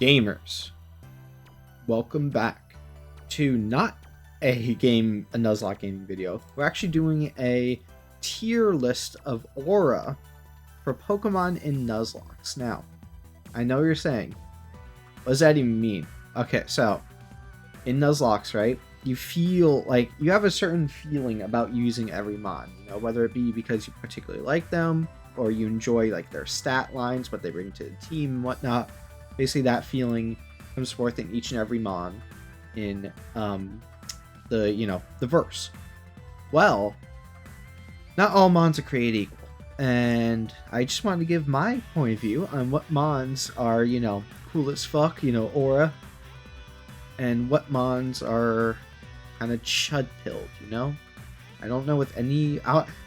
Gamers, welcome back to not a Nuzlocke gaming video. We're actually doing a tier list of aura for Pokemon in Nuzlocks. Now, I know you're saying, what does that even mean? Okay, so in Nuzlocke, right, you feel like you have a certain feeling about using every mon, you know, whether it be because you particularly like them or you enjoy like their stat lines, what they bring to the team and whatnot. Basically, that feeling comes forth in each and every mon in the verse. Well, not all mons are created equal, and I just wanted to give my point of view on what mons are, cool as fuck, aura, and what mons are kind of chud pilled, I don't know with any.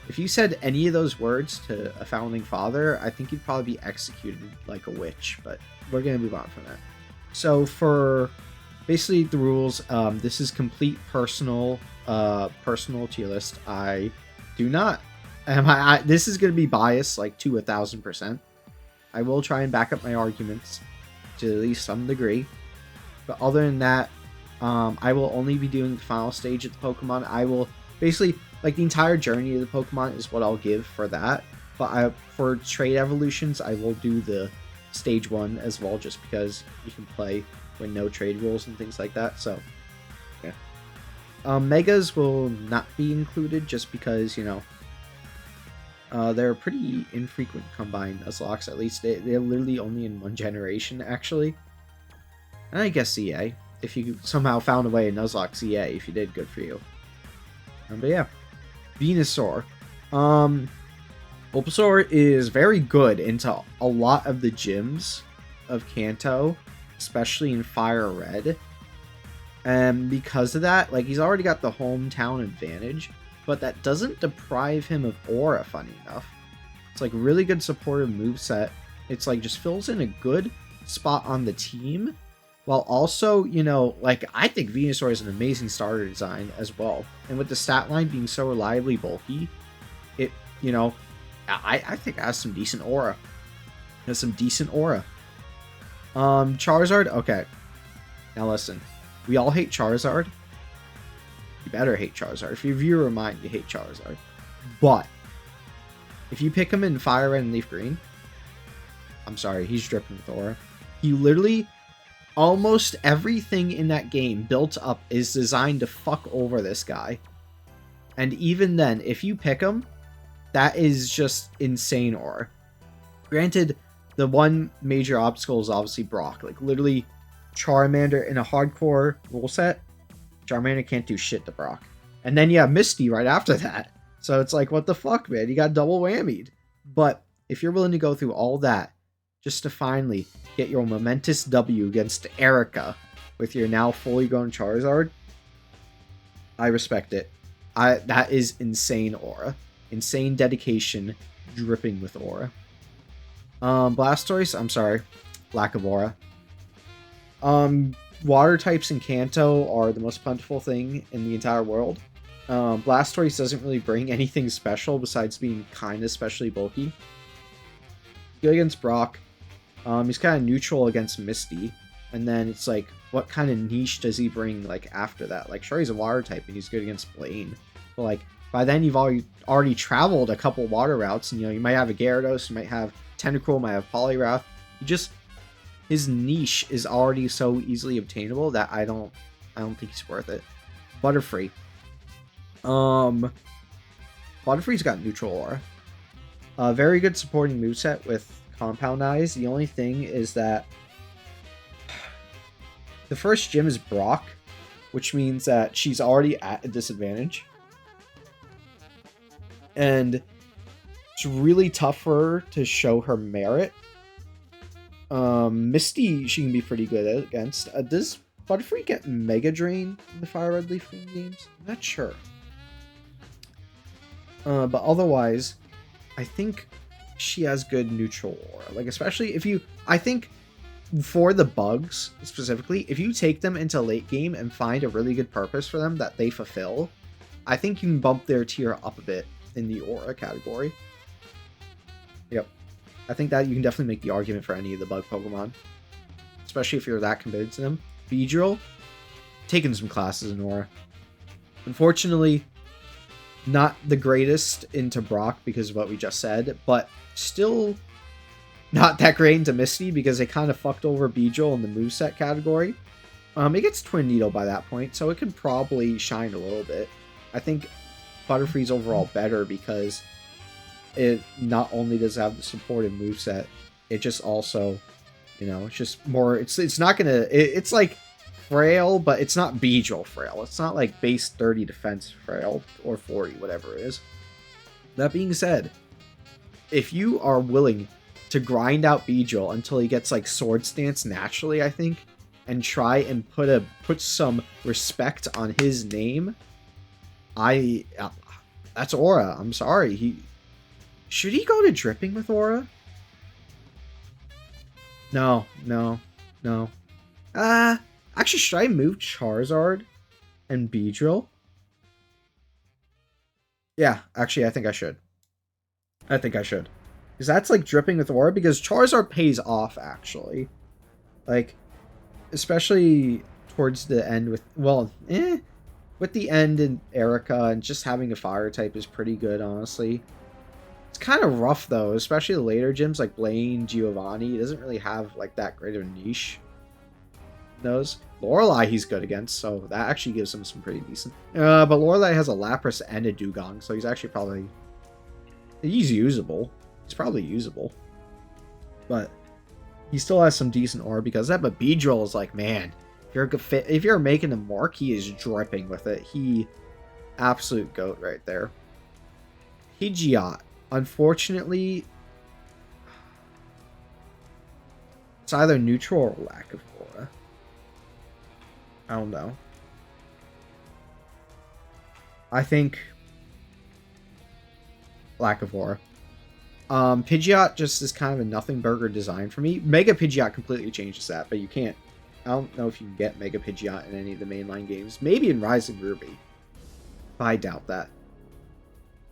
If you said any of those words to a founding father, I think you'd probably be executed like a witch. But we're gonna move on from that. So for basically the rules, this is complete personal tier list. I do not. This is gonna be biased like to 1000%. I will try and back up my arguments to at least some degree. But other than that, I will only be doing the final stage of the Pokemon. I will basically, like, the entire journey of the Pokemon is what I'll give for that. But for trade evolutions, I will do the stage 1 as well, just because you can play with no trade rules and things like that. So, yeah. Megas will not be included just because, they're pretty infrequent combined Nuzlocke. At least they're literally only in one generation, actually. And I guess CA. If you somehow found a way in Nuzlocke CA, if you did, good for you. But yeah, Venusaur. Bulbasaur is very good into a lot of the gyms of Kanto, especially in Fire Red. And because of that, like, he's already got the hometown advantage, but that doesn't deprive him of aura, funny enough. It's like really good supportive moveset. It's like just fills in a good spot on the team. While also, I think Venusaur is an amazing starter design as well. And with the stat line being so reliably bulky, it, I think it has some decent aura. Charizard? Okay. Now listen. We all hate Charizard. You better hate Charizard. If you're a viewer of mine, you hate Charizard. But if you pick him in Fire Red and Leaf Green, I'm sorry, he's dripping with aura. He literally... almost everything in that game built up is designed to fuck over this guy. And even then, if you pick him, that is just insane aura. Granted, the one major obstacle is obviously Brock. Like, literally, Charmander in a hardcore rule set, Charmander can't do shit to Brock. And then you have Misty right after that. So it's like, what the fuck, man? You got double whammied. But if you're willing to go through all that, just to finally get your momentous W against Erica with your now fully grown Charizard, I respect it. That is insane aura. Insane dedication, dripping with aura. Blastoise, I'm sorry, lack of aura. Water types in Kanto are the most plentiful thing in the entire world. Blastoise doesn't really bring anything special besides being kind of especially bulky. Good against Brock. He's kind of neutral against Misty, and then it's like, what kind of niche does he bring, like, after that? Like, sure, he's a water type, and he's good against Blaine, but, like, by then you've already traveled a couple water routes, and, you might have a Gyarados, you might have Tentacruel, might have Poliwrath. His niche is already so easily obtainable that I don't think he's worth it. Butterfree. Butterfree's got neutral aura. Very good supporting moveset with Compound Eyes. The only thing is that the first gym is Brock, which means that she's already at a disadvantage. And it's really tough for her to show her merit. Misty, she can be pretty good against. Does Butterfree get Mega Drain in the Fire Red Leaf Green games? I'm not sure. But otherwise, I think she has good neutral aura. Like, especially if you... I think for the bugs, specifically, if you take them into late game and find a really good purpose for them that they fulfill, I think you can bump their tier up a bit in the aura category. Yep. I think that you can definitely make the argument for any of the bug Pokemon. especially if you're that committed to them. Beedrill, taking some classes in Aura. Unfortunately, not the greatest into Brock because of what we just said, but still not that great into Misty because they kind of fucked over Beedrill in the moveset category. It gets Twin Needle by that point, so it could probably shine a little bit. I think Butterfree's overall better because it not only does it have the supported moveset, it just also, you know, it's just more, it's not gonna, it's like frail, but it's not Beedrill frail. It's not like base 30 defense frail or 40, whatever it is. That being said, if you are willing to grind out Beedrill until he gets like Sword Stance naturally, I think, and try and put some respect on his name, that's Aura. I'm sorry. Should he go to Dripping with Aura? No. Actually, should I move Charizard and Beedrill? Yeah, actually, I think I should. Because that's like Dripping with Aura, because Charizard pays off, actually. Like, especially towards the end with, well, with the end in Erica, and just having a fire type is pretty good, honestly. It's kind of rough, though, especially the later gyms like Blaine, Giovanni. It doesn't really have like that great of a niche. Those. Lorelei he's good against, so that actually gives him some pretty decent. But Lorelei has a Lapras and a Dugong, so he's actually probably... He's usable. He's probably usable. But he still has some decent aura because of that. But Beedrill is like, man, if you're making a mark, he is dripping with it. He... Absolute goat right there. Pidgeot. Unfortunately... It's either neutral or lack of aura. I don't know. I think lack of aura. Pidgeot just is kind of a nothing burger design for me. Mega Pidgeot completely changes that, but you can't. I don't know if you can get Mega Pidgeot in any of the mainline games. Maybe in Rising Ruby. But I doubt that.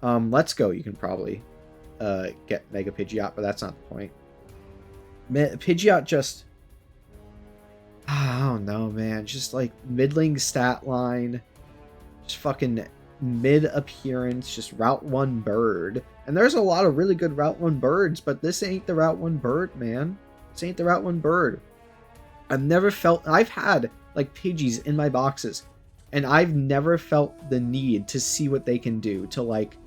Let's Go, you can probably get Mega Pidgeot, but that's not the point. Pidgeot just... I don't know, man. Just like middling stat line. Just fucking mid appearance. Just Route 1 bird. And there's a lot of really good Route 1 birds, but this ain't the Route 1 bird, man. This ain't the Route 1 bird. I've had like Pidgeys in my boxes, and I've never felt the need to see what they can do to like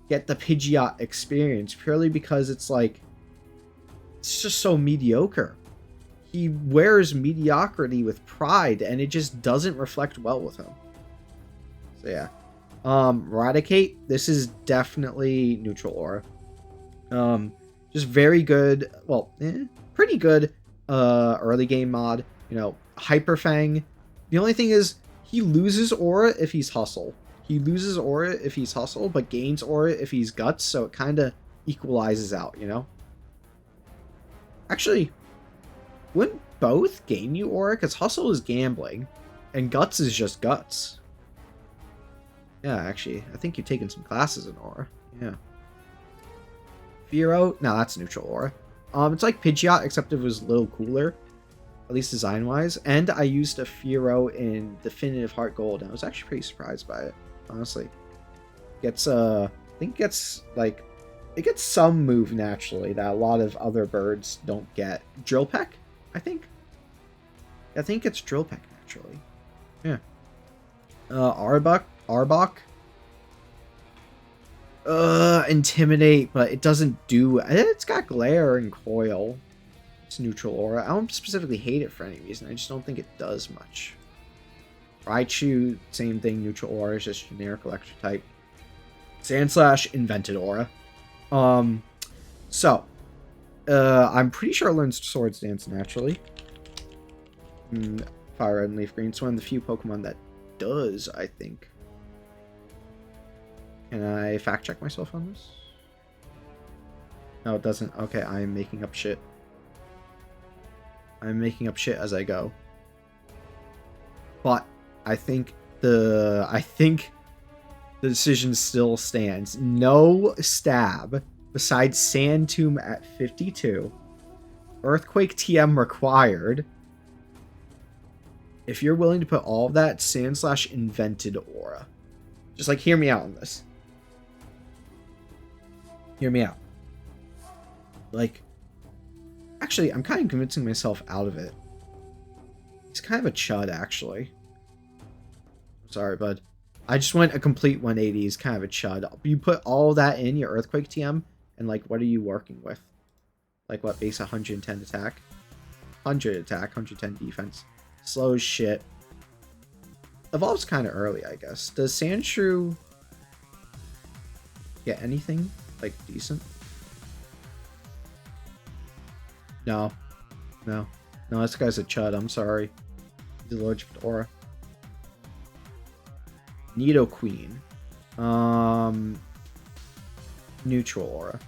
get the Pidgeot experience, purely because it's like, it's just so mediocre. He wears mediocrity with pride, and it just doesn't reflect well with him. So yeah. Raticate, this is definitely neutral aura. Just very good, well, pretty good early game mod. You know, Hyper Fang. The only thing is, he loses aura if he's Hustle. He loses aura if he's Hustle, but gains aura if he's Guts, so it kind of equalizes out, you know? Actually, wouldn't both gain you aura? Because Hustle is gambling, and Guts is just Guts. Yeah, actually, I think you're taking some classes in aura. Yeah. Fearow? No, that's neutral aura. It's like Pidgeot, except it was a little cooler. At least design-wise. And I used a Fearow in Definitive Heart Gold, and I was actually pretty surprised by it, honestly. Gets, I think it gets, like... It gets some move naturally that a lot of other birds don't get. Drill Peck, I think? I think it's Drill Peck naturally. Yeah. Arbok? Intimidate, but it doesn't do... It's got Glare and Coil. It's neutral aura. I don't specifically hate it for any reason. I just don't think it does much. Raichu, same thing. Neutral aura is just generic electric type. Sandslash, invented aura. So, I'm pretty sure it learns Swords Dance naturally. Fire Red and Leaf Green. It's one of the few Pokemon that does, I think. Can I fact check myself on this? No, it doesn't. Okay, I am making up shit. I'm making up shit as I go. But I think the decision still stands. No stab besides Sand Tomb at 52. Earthquake TM required. if you're willing to put all of that, Sand/Invented Aura. Just like, hear me out on this. Hear me out. Like, actually, I'm kind of convincing myself out of it. He's kind of a chud, actually. I'm sorry, bud. I just went a complete 180. He's kind of a chud. You put all that in your Earthquake TM, and, like, what are you working with? Like, what, base 110 attack? 100 attack, 110 defense. Slow as shit. Evolves kind of early, I guess. Does Sandshrew get anything, like, decent? No. No. No, this guy's a chud. I'm sorry. He's allergic to Aura. Nidoqueen. Neutral Aura.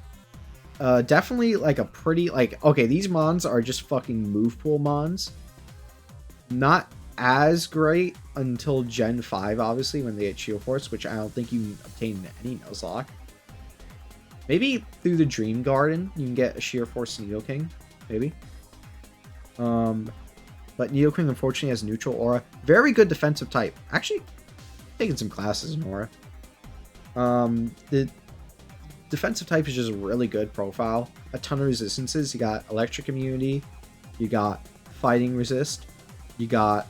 Definitely, like, a pretty, like, okay, these mons are just fucking move pool mons. Not as great until Gen 5, obviously, when they get Shield Force, which I don't think you can obtain in any Nuzlocke. Maybe through the Dream Garden, you can get a Sheer Force Nidoking. Maybe. But Nidoking, unfortunately, has neutral Aura. Very good defensive type. Actually, taking some classes in Aura. The defensive type is just a really good profile. A ton of resistances. You got Electric Immunity. You got Fighting Resist. You got,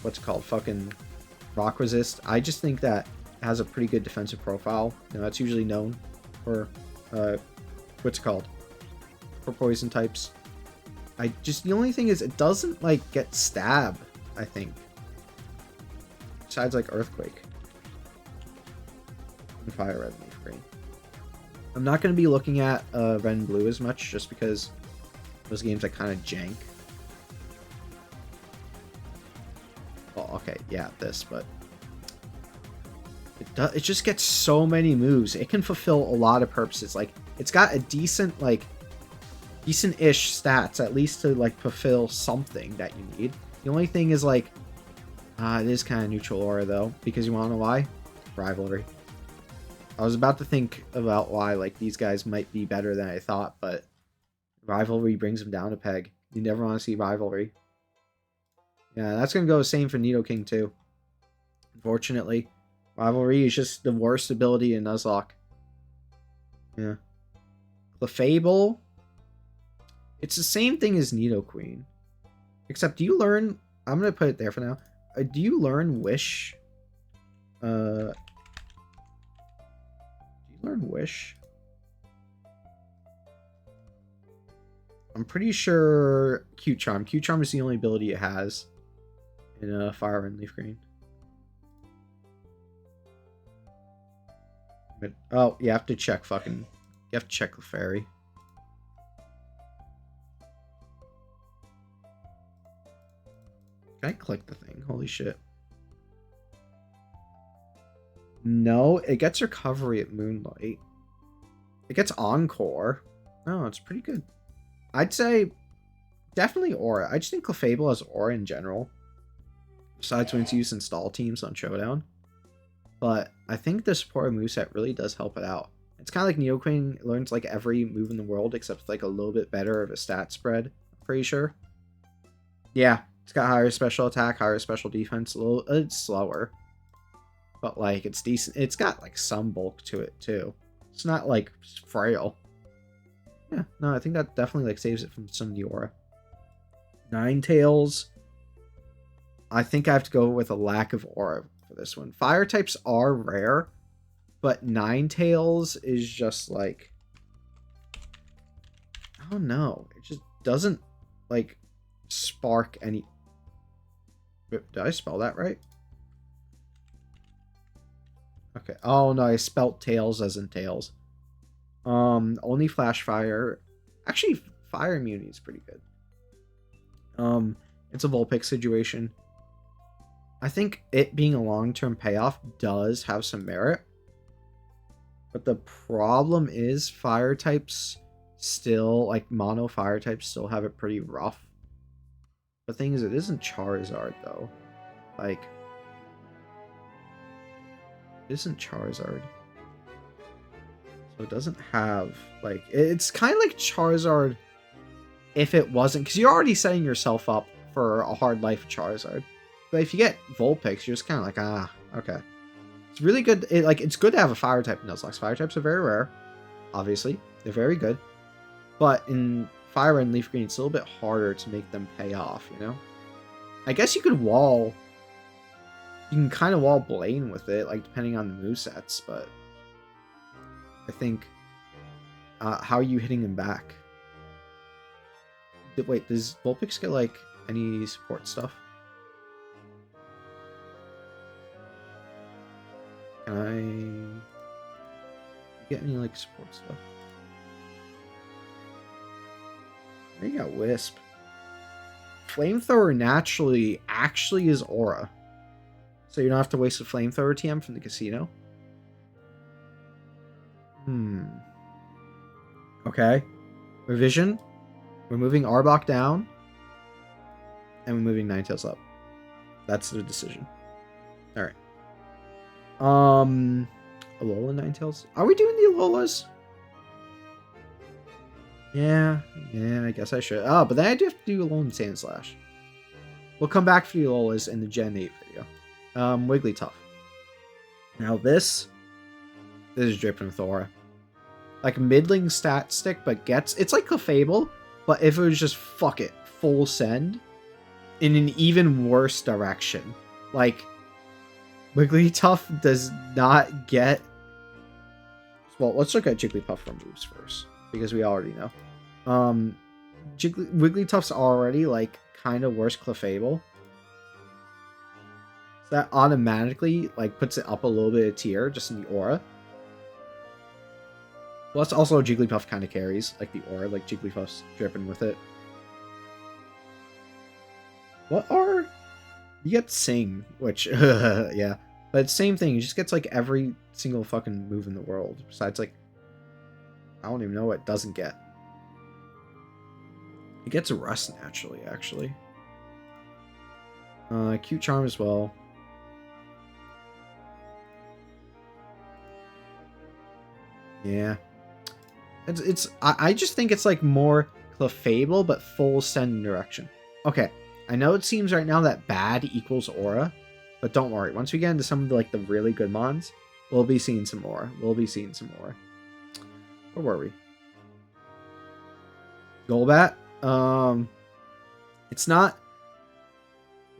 what's it called? Fucking Rock Resist. I just think that it has a pretty good defensive profile. You know, that's usually known for, what's it called? For poison types. The only thing is it doesn't, like, get stab, I think. Besides, like, Earthquake. And Fire Red and Leaf Green. I'm not going to be looking at Red and Blue as much, just because those games are kind of jank. Oh, okay, yeah, this, but it just gets so many moves. It can fulfill a lot of purposes. Like, it's got a decent, like, decent-ish stats, at least to, like, fulfill something that you need. The only thing is, like, it is kind of neutral Aura, though, because you want to know why? Rivalry. I was about to think about why, like, these guys might be better than I thought, but Rivalry brings them down a peg. You never want to see Rivalry. Yeah, that's going to go the same for Nidoking, too. Unfortunately. Rivalry is just the worst ability in Nuzlocke. Yeah. Clefable. It's the same thing as Nidoqueen. Except, do you learn... I'm going to put it there for now. Do you learn Wish? Do you learn Wish? I'm pretty sure Cute Charm. Cute Charm is the only ability it has in Fire and Leaf Green. But, oh, you have to check fucking... You have to check the fairy. Can I click the thing? Holy shit. No, it gets Recovery at Moonlight. It gets Encore. Oh, it's pretty good. I'd say definitely Aura. I just think Clefable has Aura in general. Besides when it's used in stall teams on Showdown. But I think the supported moveset really does help it out. It's kind of like Nidoqueen learns like every move in the world, except like a little bit better of a stat spread. I'm pretty sure. Yeah. It's got higher special attack, higher special defense, it's slower. But, like, it's decent. It's got, like, some bulk to it, too. It's not, like, frail. Yeah, no, I think that definitely, like, saves it from some of the Aura. Ninetales. I think I have to go with a lack of Aura for this one. Fire types are rare, but Ninetales is just, like... I don't know. It just doesn't, like, spark any... Did I spell that right? Okay. Oh, no, I spelt tails as in tails. Only Flash Fire. Actually, Fire Immunity is pretty good. It's a Vulpix situation. I think it being a long-term payoff does have some merit. But the problem is Fire types still, like, mono Fire types still have it pretty rough. The thing is, it isn't Charizard, though. Like, it isn't Charizard. So it doesn't have, like... It's kind of like Charizard if it wasn't... Because you're already setting yourself up for a hard life Charizard. But if you get Vulpix, you're just kind of like, ah, okay. It's really good. It's good to have a fire type in Nuzlocke. Fire types are very rare, obviously. They're very good. But in Fire Red and Leaf Green, it's a little bit harder to make them pay off, you know? I guess you could wall... You can kind of wall Blaine with it, like, depending on the movesets, but... I think... how are you hitting him back? Wait, does Vulpix get, like, any support stuff? Can I... get any, like, support stuff? There you got Wisp. Flamethrower naturally actually is Aura. So you don't have to waste a Flamethrower TM from the casino. Okay. Revision. We're moving Arbok down. And we're moving Ninetales up. That's the decision. Alright. Alola Ninetales? Are we doing the Alolas? Yeah, I guess I should. Oh, but then I do have to do Alolan Sandslash. We'll come back for the Alolas in the Gen 8 video. Wigglytuff. Now this is dripping with Aura. Like middling stat stick, but it's like Clefable, but if it was just fuck it, full send in an even worse direction. Like Wigglytuff does not get. Well, let's look at Jigglypuff for moves first, because we already know. Wigglytuff's already like kind of worse Clefable. So that automatically like puts it up a little bit of tier just in the aura. Plus also Jigglypuff kind of carries like the aura, like Jigglypuff's dripping with it. What are... You get Sing, which, yeah. But same thing, he just gets like every single fucking move in the world. Besides like, I don't even know what it doesn't get. It gets a Rust naturally, actually. Cute Charm as well. Yeah. I just think it's like more Clefable, but full send direction. Okay, I know it seems right now that bad equals aura, but don't worry. Once we get into some of the really good mons, we'll be seeing some more. We'll be seeing some more. Where were we? Golbat. It's not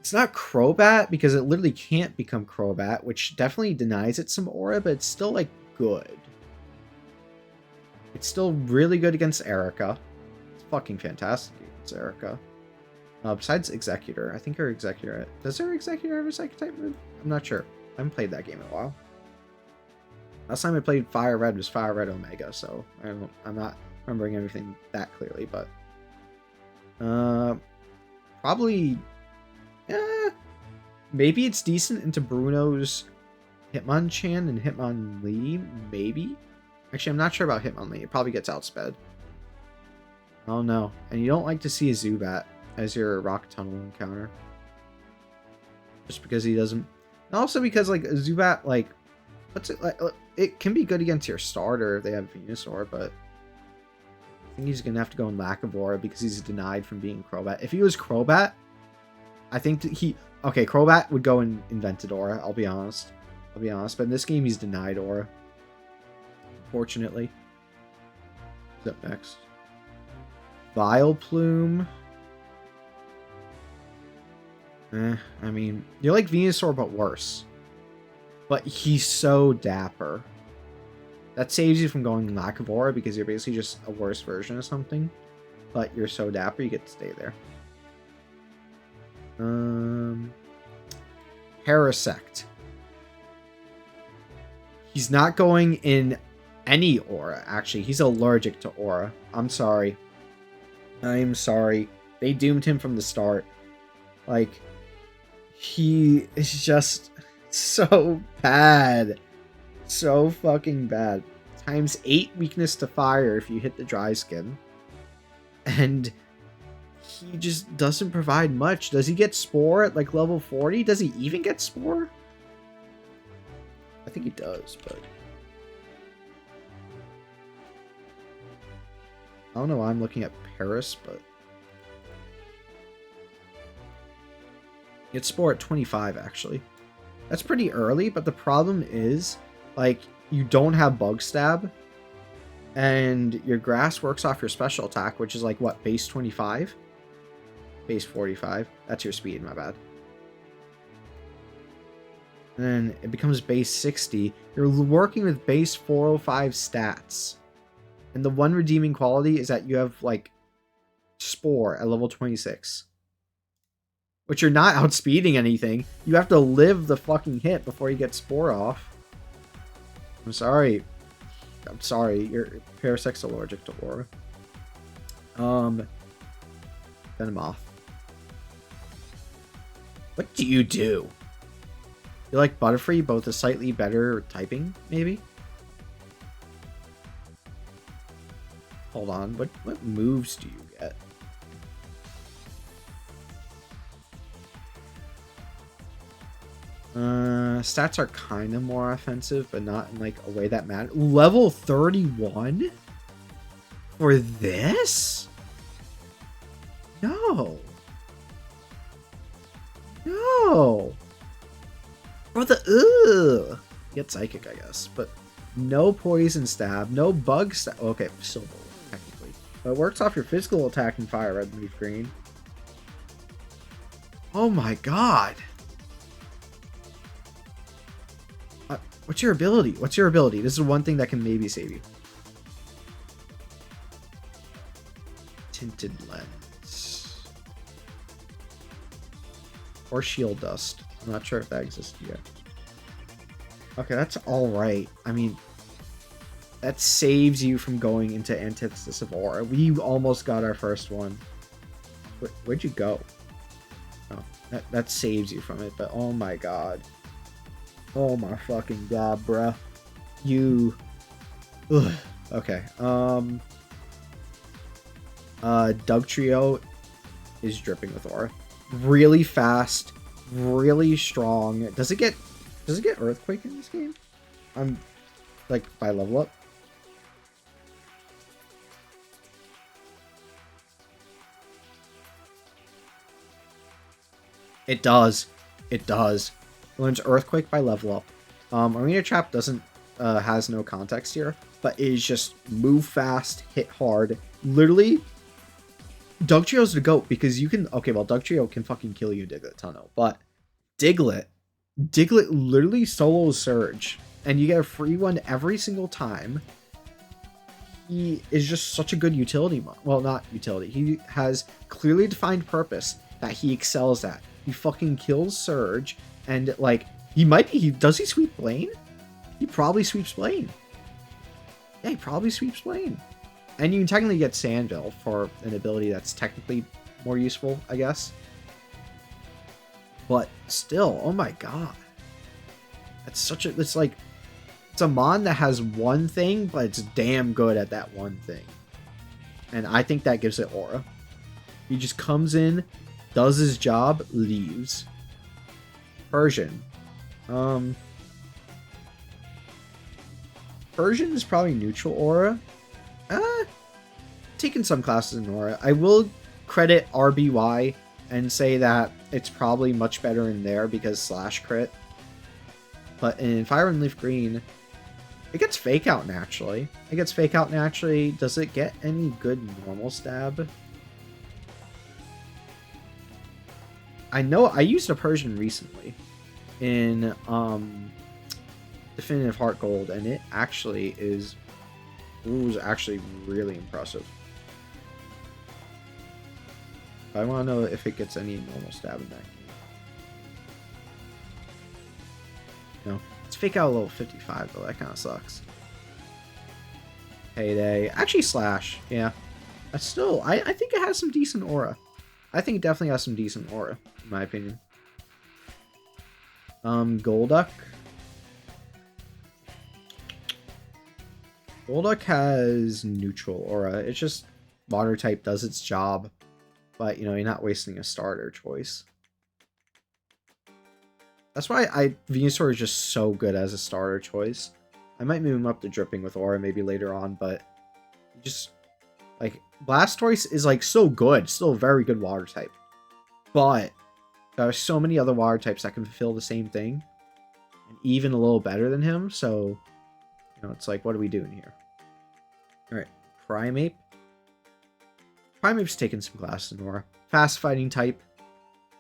Crobat because it literally can't become Crobat, which definitely denies it some aura, but it's still like good. It's still really good against Erica. It's fucking fantastic against Erica. Besides Executor. I think her Executor... Does her Executor have a Psychic-type move? I'm not sure. I haven't played that game in a while. Last time I played Fire Red was Fire Red Omega, so I'm not remembering everything that clearly, but... probably... maybe it's decent into Bruno's Hitmonchan and Hitmonlee, maybe? Actually, I'm not sure about Hitmonlee. It probably gets outsped. Oh no. And you don't like to see a Zubat as your Rock Tunnel encounter. Just because he doesn't... And also because, like, Zubat, like... What's it like? It can be good against your starter if they have Venusaur, but... I think he's going to have to go in Lack of Aura because he's denied from being Crobat. If he was Crobat, I think that he... Okay, Crobat would go in Invented Aura, I'll be honest. But in this game, he's denied Aura. Unfortunately. What's up next? Vileplume. I mean, you're like Venusaur, but worse. But he's so dapper. That saves you from going Lack of Aura because you're basically just a worse version of something. But you're so dapper, you get to stay there. Parasect. He's not going in any aura, actually. He's allergic to aura. I'm sorry. I'm sorry. They doomed him from the start. Like, he is just so bad. So fucking bad. Times 8 weakness to fire if you hit the dry skin. And he just doesn't provide much. Does he get Spore at like level 40? Does he even get Spore? I think he does, but... I don't know why I'm looking at Paris, but... It's Spore at 25, actually. That's pretty early, but the problem is, like, you don't have Bug Stab, and your Grass works off your special attack, which is like, what, base 25? Base 45. That's your speed, my bad. And then it becomes base 60. You're working with base 405 stats. And the one redeeming quality is that you have, like, Spore at level 26. Which you're not outspeeding anything. You have to live the fucking hit before you get Spore off. I'm sorry. You're Parasec's allergic to Aura. Venomoth. What do? You like Butterfree, both a slightly better typing, maybe? Hold on, what moves do you get? Stats are kind of more offensive, but not in like a way that matters. Level 31? For this? No. No. For the ugh. Get Psychic, I guess, but no Poison Stab, no Bug Stab. Okay, still technically. But it works off your physical attack and Fire Red, Leaf Green. Oh my god. What's your ability? What's your ability? This is one thing that can maybe save you. Tinted Lens. Or Shield Dust. I'm not sure if that exists yet. Okay, that's alright. I mean, that saves you from going into Antithesis of Aura. We almost got our first one. Where'd you go? Oh, that saves you from it, but oh my god. Oh my fucking god, bruh. You... Ugh. Okay, Dugtrio is dripping with Aura. Really fast, really strong. Does it get Earthquake in this game? I'm like by level up. It does. It does. It learns Earthquake by level up. Arena Trap doesn't has no context here, but it is just move fast, hit hard. Literally, Dugtrio's the GOAT because you can... Okay, well, Dugtrio can fucking kill you, Diglett Tunnel, but Diglett literally solos Surge, and you get a free one every single time. He is just such a good utility well, not utility. He has clearly defined purpose that he excels at. He fucking kills Surge, and, like, does he sweep Blaine? He probably sweeps Blaine. Yeah, he probably sweeps Blaine. And you can technically get Sandville for an ability that's technically more useful, I guess. But still, oh my god. That's such a... It's like... It's a mon that has one thing, but it's damn good at that one thing. And I think that gives it aura. He just comes in, does his job, leaves. Persian. Persian is probably neutral aura. Taken some classes in aura. I will credit RBY and say that it's probably much better in there because slash crit. But in Fire and Leaf Green, it gets Fake Out naturally. Does it get any good normal stab? I know I used a Persian recently in Definitive Heart Gold, and it actually was actually really impressive. I want to know if it gets any normal stab in that game. No. It's Fake Out level 55, though. That kind of sucks. Payday. Actually, Slash. Yeah. That's still... I think it has some decent aura. I think it definitely has some decent aura, in my opinion. Golduck. Golduck has neutral aura. It's just water type does its job. But, you know, you're not wasting a starter choice. That's why Venusaur is just so good as a starter choice. I might move him up to dripping with aura maybe later on, but just like Blastoise is like so good, still a very good water type. But There are so many other water types that can fulfill the same thing, and even a little better than him. So, it's like, what are we doing here? All right, Primeape. Primeape's taken some classes in Aura. Fast fighting type.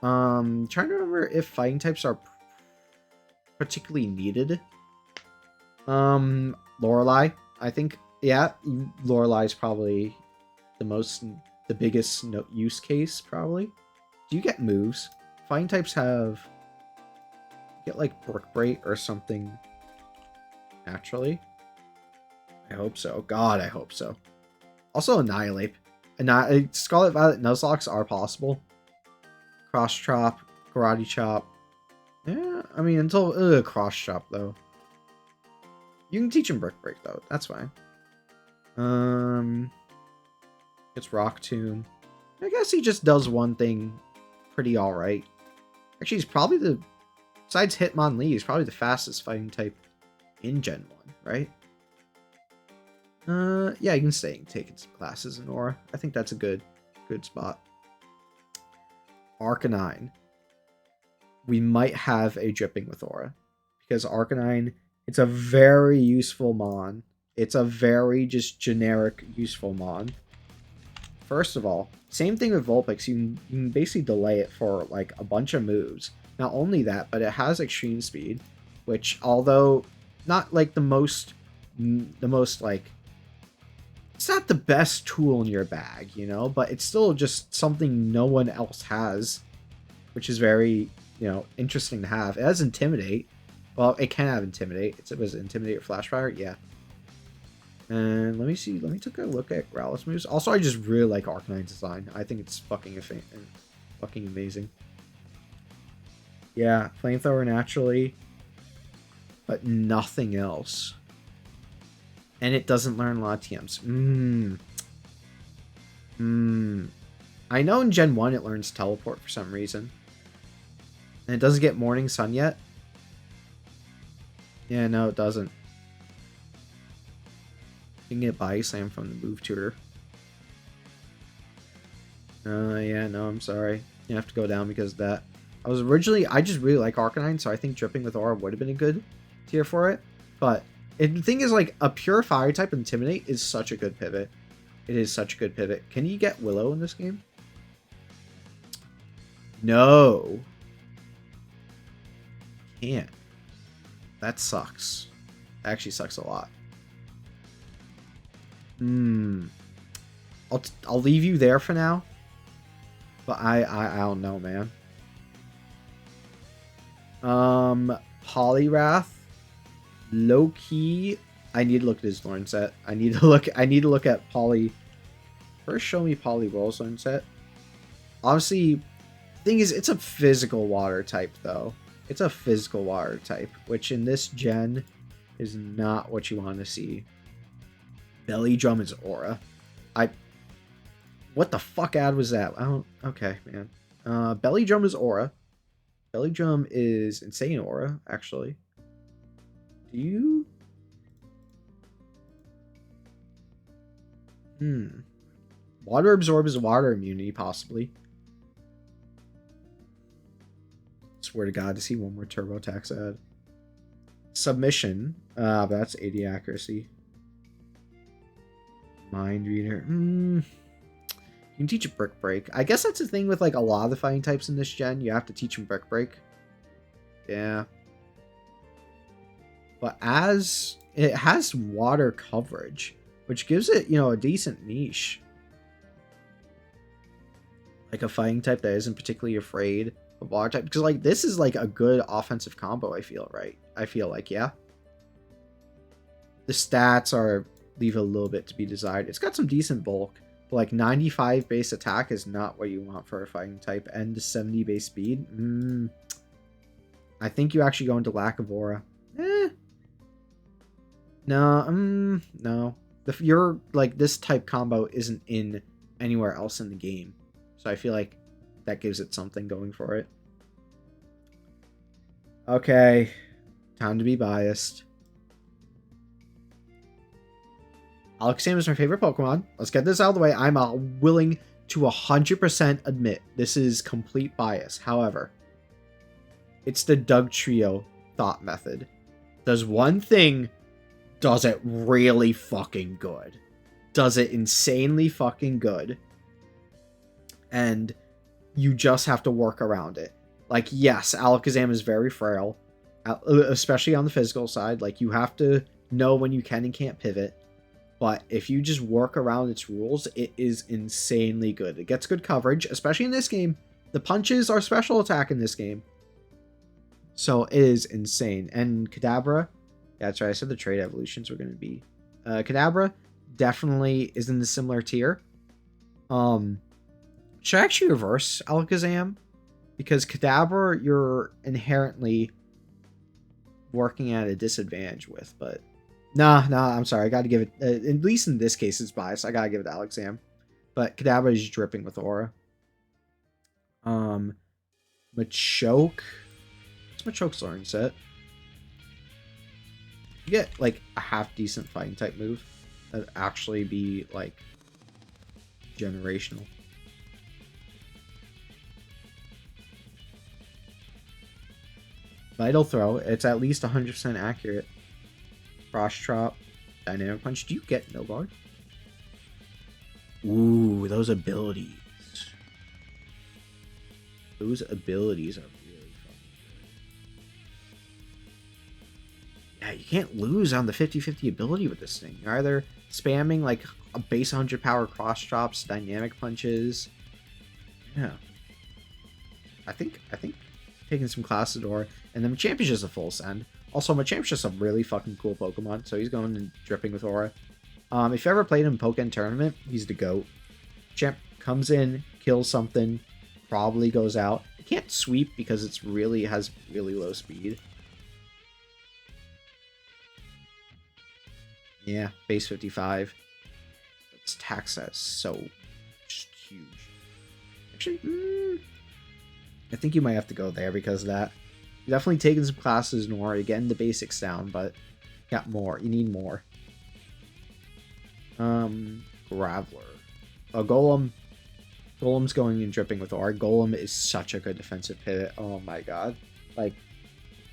Trying to remember if fighting types are particularly needed. Lorelei. I think, yeah, Lorelei is probably the biggest use case, probably. Do you get moves? Fighting types get like Brick Break or something naturally. I hope so. God, I hope so. Also Annihilate. Scarlet Violet Nuzlocks are possible. Cross Chop, Karate Chop. Yeah, I mean, until Cross Chop, though. You can teach him Brick Break, though. That's fine. It's Rock Tomb. I guess he just does one thing pretty alright. Actually, he's probably besides Hitmonlee, he's probably the fastest fighting type in Gen 1, right? Yeah, you can stay taking some classes in Aura. I think that's a good spot. Arcanine. We might have a dripping with Aura. Because Arcanine, it's a very useful Mon. It's a very just generic useful Mon. First of all, same thing with Vulpix. You can basically delay it for like a bunch of moves. Not only that, but it has extreme speed, which although not like the most like, it's not the best tool in your bag, but it's still just something no one else has, which is very, interesting to have. It has Intimidate. Well, it can have Intimidate. It was Intimidate or Flash Fire? Yeah. And let me see. Let me take a look at Growlithe moves. Also, I just really like Arcanine's design. I think it's fucking amazing. Yeah, Flamethrower naturally, but nothing else. And it doesn't learn a lot of TMs. I know in Gen 1 it learns Teleport for some reason. And it doesn't get Morning Sun yet. Yeah, no, it doesn't. You can get Body Slam from the Move Tutor. Yeah, no, I'm sorry. You have to go down because of that. I just really like Arcanine, so I think Dripping with Aura would have been a good tier for it. But the thing is, like, a pure Fire type Intimidate is such a good pivot. It is such a good pivot. Can you get Willow in this game? No. Can't. That sucks. That actually sucks a lot. I'll leave you there for now. But I don't know, man. Poliwrath. Low key. I need to look at his Lorn set. I need to look at Poly. First show me Poliwhirl's Lorn set. Obviously, thing is, it's a physical water type though. It's a physical water type, which in this gen is not what you want to see. Belly Drum is Aura. What the fuck ad was that? Okay, man. Belly Drum is Aura. Belly Drum is Insane Aura, actually. Do you? Water Absorb is water immunity, possibly. Swear to God to see one more TurboTax ad. Submission. That's 80 accuracy. Mind Reader. You can teach a Brick Break. I guess that's the thing with like a lot of the fighting types in this gen. You have to teach them Brick Break. Yeah. But as it has water coverage, which gives it, a decent niche. Like a fighting type that isn't particularly afraid of water type. Because like this is like a good offensive combo, I feel, right? I feel like, yeah. The stats leave a little bit to be desired. It's got some decent bulk. But like 95 base attack is not what you want for a fighting type. And 70 base speed. I think you actually go into Lack of Aura. No, no. Your like this type combo isn't in anywhere else in the game. So I feel like that gives it something going for it. Okay. Time to be biased. Alakazam is my favorite Pokemon. Let's get this out of the way. I'm willing to 100% admit this is complete bias. However, It's the Doug Trio thought method. Does one thing, does it really fucking good. Does it insanely fucking good. And you just have to work around it. Like, yes, Alakazam is very frail, especially on the physical side. Like, you have to know when you can and can't pivot. But if you just work around its rules, it is insanely good. It gets good coverage, especially in this game. The punches are special attack in this game. So it is insane. And Kadabra, yeah, that's right. I said the trade evolutions were going to be. Kadabra definitely is in the similar tier. Should I actually reverse Alakazam? Because Kadabra, you're inherently working at a disadvantage with, but nah, I'm sorry. I got to give it, at least in this case, it's biased. I got to give it to Alakazam. But Kadabra is dripping with aura. Machoke. What's Machoke's learn set? You get, like, a half-decent fighting type move that'd actually be, like, generational. Vital Throw. It's at least 100% accurate. Frost Chop. Dynamic Punch. Do you get No Guard? Ooh, those abilities. Those abilities are really fucking good. Yeah, you can't lose on the 50-50 ability with this thing. You're either spamming like a base 100 power cross chops, dynamic punches. Yeah. I think taking some Classador, and then Machamp's just a full send. Also, Machamp's just a really fucking cool Pokemon, so he's going and dripping with aura. If you ever played him in Pokken Tournament, he's the GOAT. Champ comes in, kills something, probably goes out. It can't sweep because it's really has really low speed. Yeah, base 55. Its attack set is so just huge. Actually, I think you might have to go there because of that. You're definitely taking some classes in aura, you're getting the basics down, but you got more. You need more. Graveler. Oh, Golem. Golem's going and dripping with aura. Golem is such a good defensive pivot. Oh my god. Like,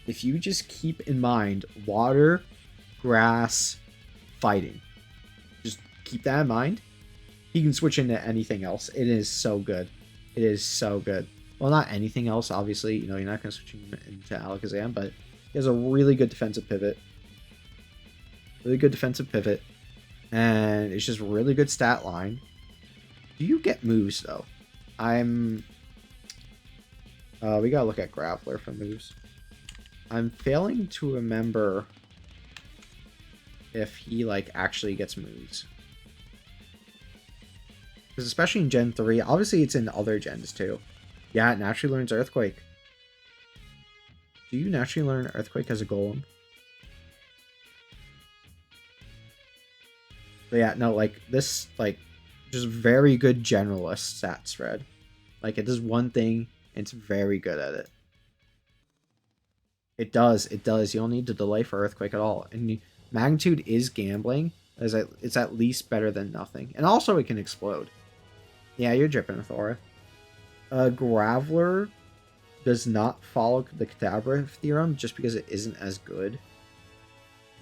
if you just keep in mind water, grass, fighting. Just keep that in mind. He can switch into anything else. It is so good. It is so good. Well, not anything else, obviously. You know, you're not going to switch him into Alakazam, but he has a really good defensive pivot. Really good defensive pivot. And it's just really good stat line. Do you get moves, though? We gotta look at Graveler for moves. I'm failing to remember if he, like, actually gets moves. Because especially in Gen 3, obviously it's in other gens, too. Yeah, it naturally learns Earthquake. Do you naturally learn Earthquake as a Golem? But yeah, no, like, this, like, just very good generalist stat spread. Like, it does one thing, and it's very good at it. It does. You don't need to delay for Earthquake at all. And Magnitude is gambling. It's at least better than nothing. And also, it can explode. Yeah, you're dripping with aura. Graveler does not follow the Kadabra theorem just because it isn't as good.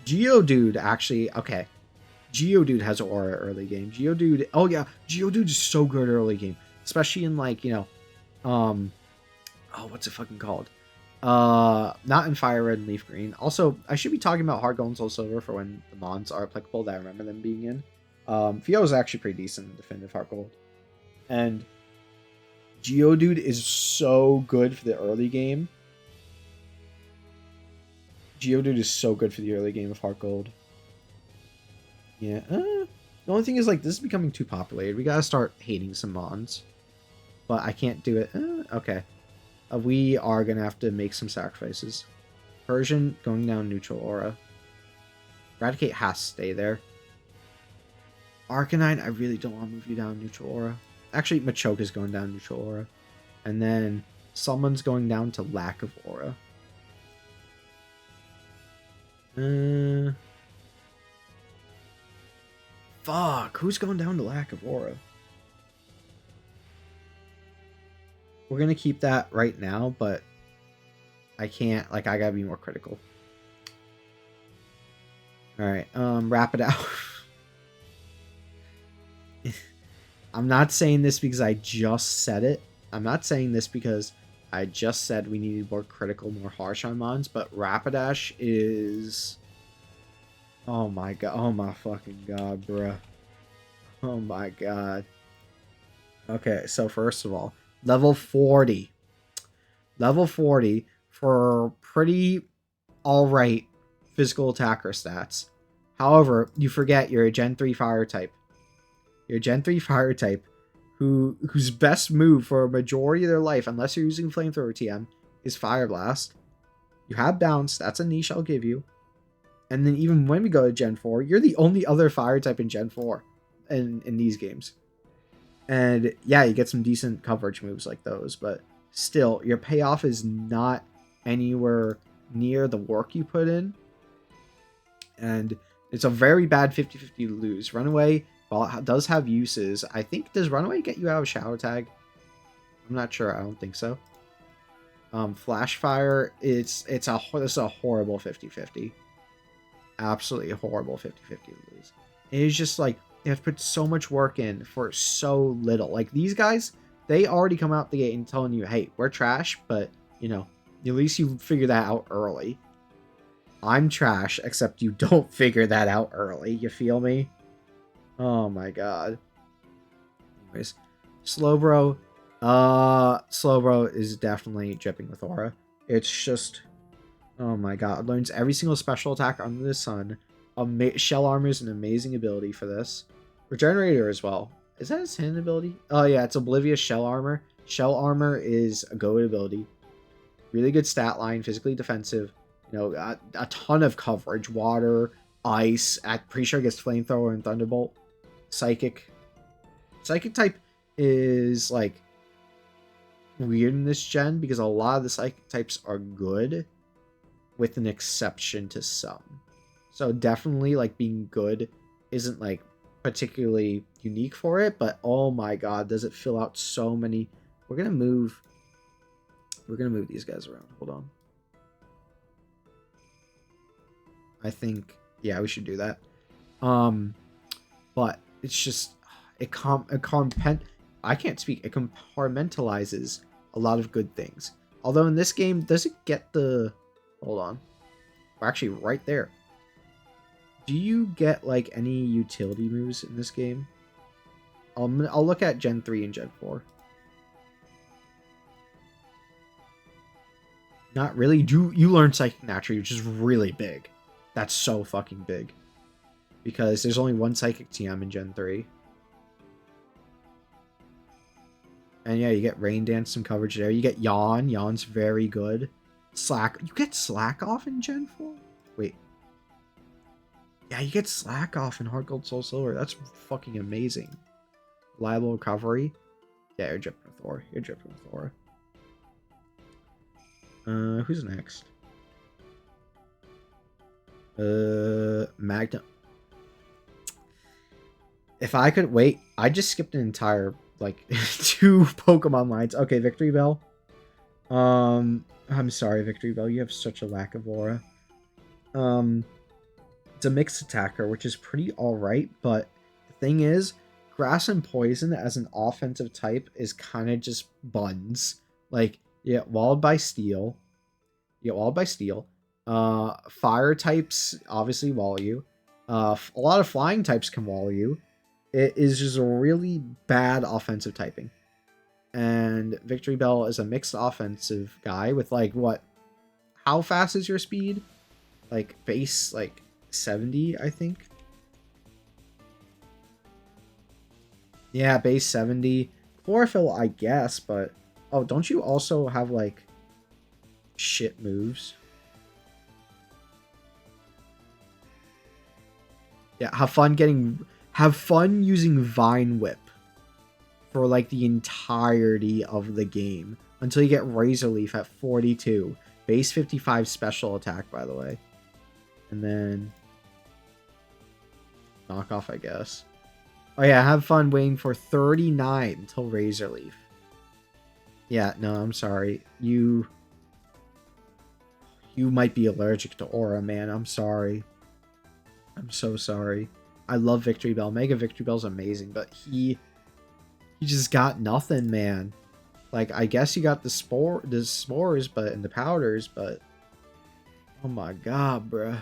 Geodude actually, okay. Geodude has aura early game. Geodude, oh yeah, Geodude is so good early game. Especially in, like, you know, oh, what's it fucking called? Not in Fire Red and Leaf Green. Also, I should be talking about Hard Gold and Soul Silver for when the Mons are applicable that I remember them being in. Fio is actually pretty decent in Definitive Heart Gold. And Geodude is so good for the early game. Geodude is so good for the early game of Heart Gold. Yeah. The only thing is, like, this is becoming too populated. We gotta start hating some Mons. But I can't do it. Okay. We are gonna have to make some sacrifices. Persian going down neutral aura. Eradicate has to stay there. Arcanine, I really don't want to move you down neutral aura. Actually, Machoke is going down neutral aura. And then someone's going down to lack of aura. Fuck, who's going down to lack of aura? We're going to keep that right now, but I can't, like, I gotta be more critical. Alright, wrap it out. I'm not saying this because I just said it. I'm not saying this because I just said we needed more critical, more harsh on mons, but Rapidash is... Oh my god. Oh my fucking god, bruh. Oh my god. Okay, so first of all, level 40. Level 40 for pretty alright physical attacker stats. However, you forget you're a Gen 3 fire type. You're a Gen 3 fire type whose best move for a majority of their life, unless you're using Flamethrower TM, is Fire Blast. You have Bounce, that's a niche I'll give you. And then even when we go to Gen 4, you're the only other fire type in Gen 4 in these games. And yeah, you get some decent coverage moves like those, but still, your payoff is not anywhere near the work you put in. And it's a very bad 50-50 to lose. Runaway, while it does have uses, I think, does Runaway get you out of Shadow Tag? I'm not sure. I don't think so. Flash Fire, this is a horrible 50-50. Absolutely horrible 50-50 to lose. It is just like, they have put so much work in for so little. Like, these guys, they already come out the gate and telling you, hey, we're trash, but, you know, at least you figure that out early. I'm trash, except you don't figure that out early. You feel me? Oh my god. Anyways, Slowbro. Slowbro is definitely dripping with aura. It's just... Oh my god. It learns every single special attack under the sun. Shell Armor is an amazing ability for this. Regenerator as well. Is that his hidden ability? Oh yeah, it's Oblivious Shell Armor. Shell Armor is a goat ability. Really good stat line, physically defensive. You know, a ton of coverage. Water, Ice. I'm pretty sure it gets Flamethrower and Thunderbolt. Psychic. Psychic type is, like, weird in this gen because a lot of the Psychic types are good, with an exception to some. So definitely, like, being good isn't, like, particularly unique for it, but oh my god, does it fill out so many... We're gonna move these guys around. Hold on. I think, yeah, we should do that. But it's just, I can't speak. It compartmentalizes a lot of good things. Although in this game, does it get the... Hold on. We're actually right there. Do you get, like, any utility moves in this game? I'll look at Gen 3 and Gen 4. Not really. You learn Psychic naturally, which is really big. That's so fucking big. Because there's only one Psychic TM in Gen 3. And yeah, you get Rain Dance, some coverage there. You get Yawn. Yawn's very good. Slack. You get Slack off in Gen 4? Wait. Yeah, you get Slack off in Heart Gold Soul Silver. That's fucking amazing. Reliable recovery. Yeah, you're dripping with aura. You're dripping with aura. Who's next? Magna. If I could wait, I just skipped an entire, like, 2 Pokemon lines. Okay, Victory Bell. I'm sorry, Victory Bell. You have such a lack of aura. It's a mixed attacker, which is pretty alright, but the thing is, Grass and Poison as an offensive type is kind of just buns. Like, you get walled by Steel. Fire types obviously wall you. A lot of flying types can wall you. It is just a really bad offensive typing. And Victory Bell is a mixed offensive guy with, like, what? How fast is your speed? Like, base, like, 70, I think. Yeah, base 70. Chlorophyll, I guess, but... Oh, don't you also have, like, shit moves? Yeah, have fun using Vine Whip for, like, the entirety of the game until you get Razor Leaf at 42. Base 55 special attack, by the way. And then knock off, I guess. Oh yeah, have fun waiting for 39 until Razor Leaf. Yeah, no, I'm sorry. You might be allergic to Aura, man. I'm sorry. I'm so sorry. I love Victory Bell. Mega Victory Bell's amazing, but he just got nothing, man. Like, I guess you got the spores, but in the powders, but oh my god, bruh.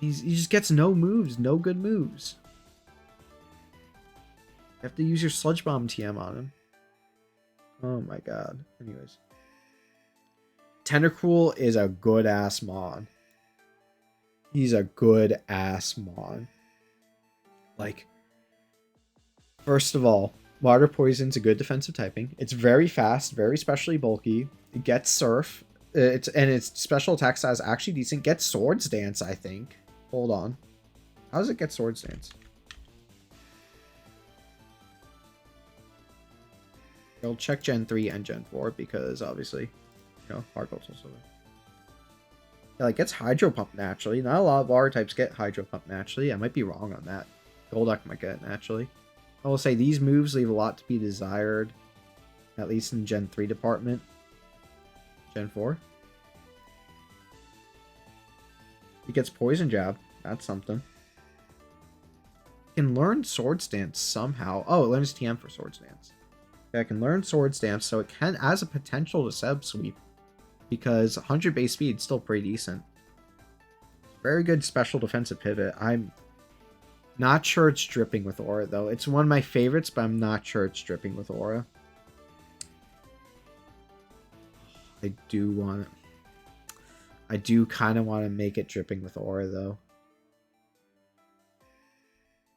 He just gets no moves, no good moves. You have to use your Sludge Bomb TM on him. Oh my god. Anyways. Tentacruel is a good-ass mon. He's a good-ass mon. Like, first of all, Water Poison's a good defensive typing. It's very fast, very specially bulky. It gets Surf. Its special attack stat is actually decent. Gets Swords Dance, I think. Hold on. How does it get Swords Dance? I'll check Gen 3 and Gen 4 because obviously, you know, Hard Gold's also there. Yeah, like, gets Hydro Pump naturally. Not a lot of water types get Hydro Pump naturally. I might be wrong on that. Golduck might get it naturally. I will say these moves leave a lot to be desired, at least in Gen 3 department. Gen 4. He gets Poison Jab. That's something. Can learn Sword Stance somehow. Oh, it learns TM for Sword Stance. Okay, I can learn Sword Stance, so it can has a potential to Seb Sweep. Because 100 base speed is still pretty decent. Very good special defensive pivot. I'm not sure it's dripping with Aura, though. It's one of my favorites, but I'm not sure it's dripping with Aura. I do kind of want to make it dripping with Aura, though.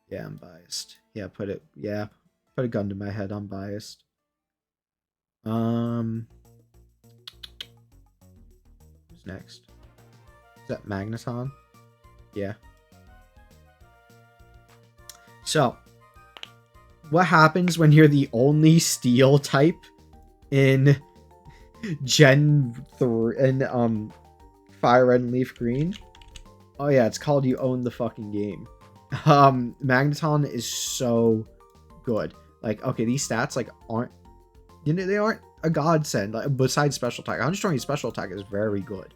Yeah, I'm biased. Yeah, put a gun to my head. I'm biased. Who's next? Is that Magneton? Yeah. So, what happens when you're the only Steel type in Gen 3 and Fire Red and Leaf Green? Oh yeah, it's called You Own the Fucking Game. Magneton is so good. Like, okay, these stats like aren't, you know, they aren't a godsend. Like, besides special attack, 120 special attack is very good,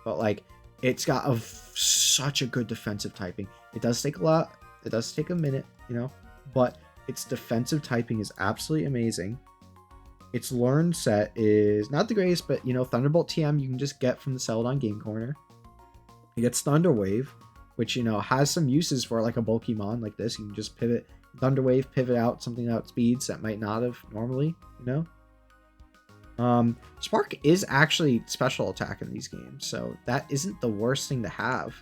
but like it's got such a good defensive typing. It does take a lot. It does take a minute, you know, but its defensive typing is absolutely amazing. Its learn set is not the greatest, but you know, Thunderbolt TM you can just get from the Celadon Game Corner. It gets Thunder Wave, which, you know, has some uses for like a bulky mon like this. You can just pivot Thunder Wave, pivot out something out speeds that might not have normally, you know. Spark is actually special attack in these games, so that isn't the worst thing to have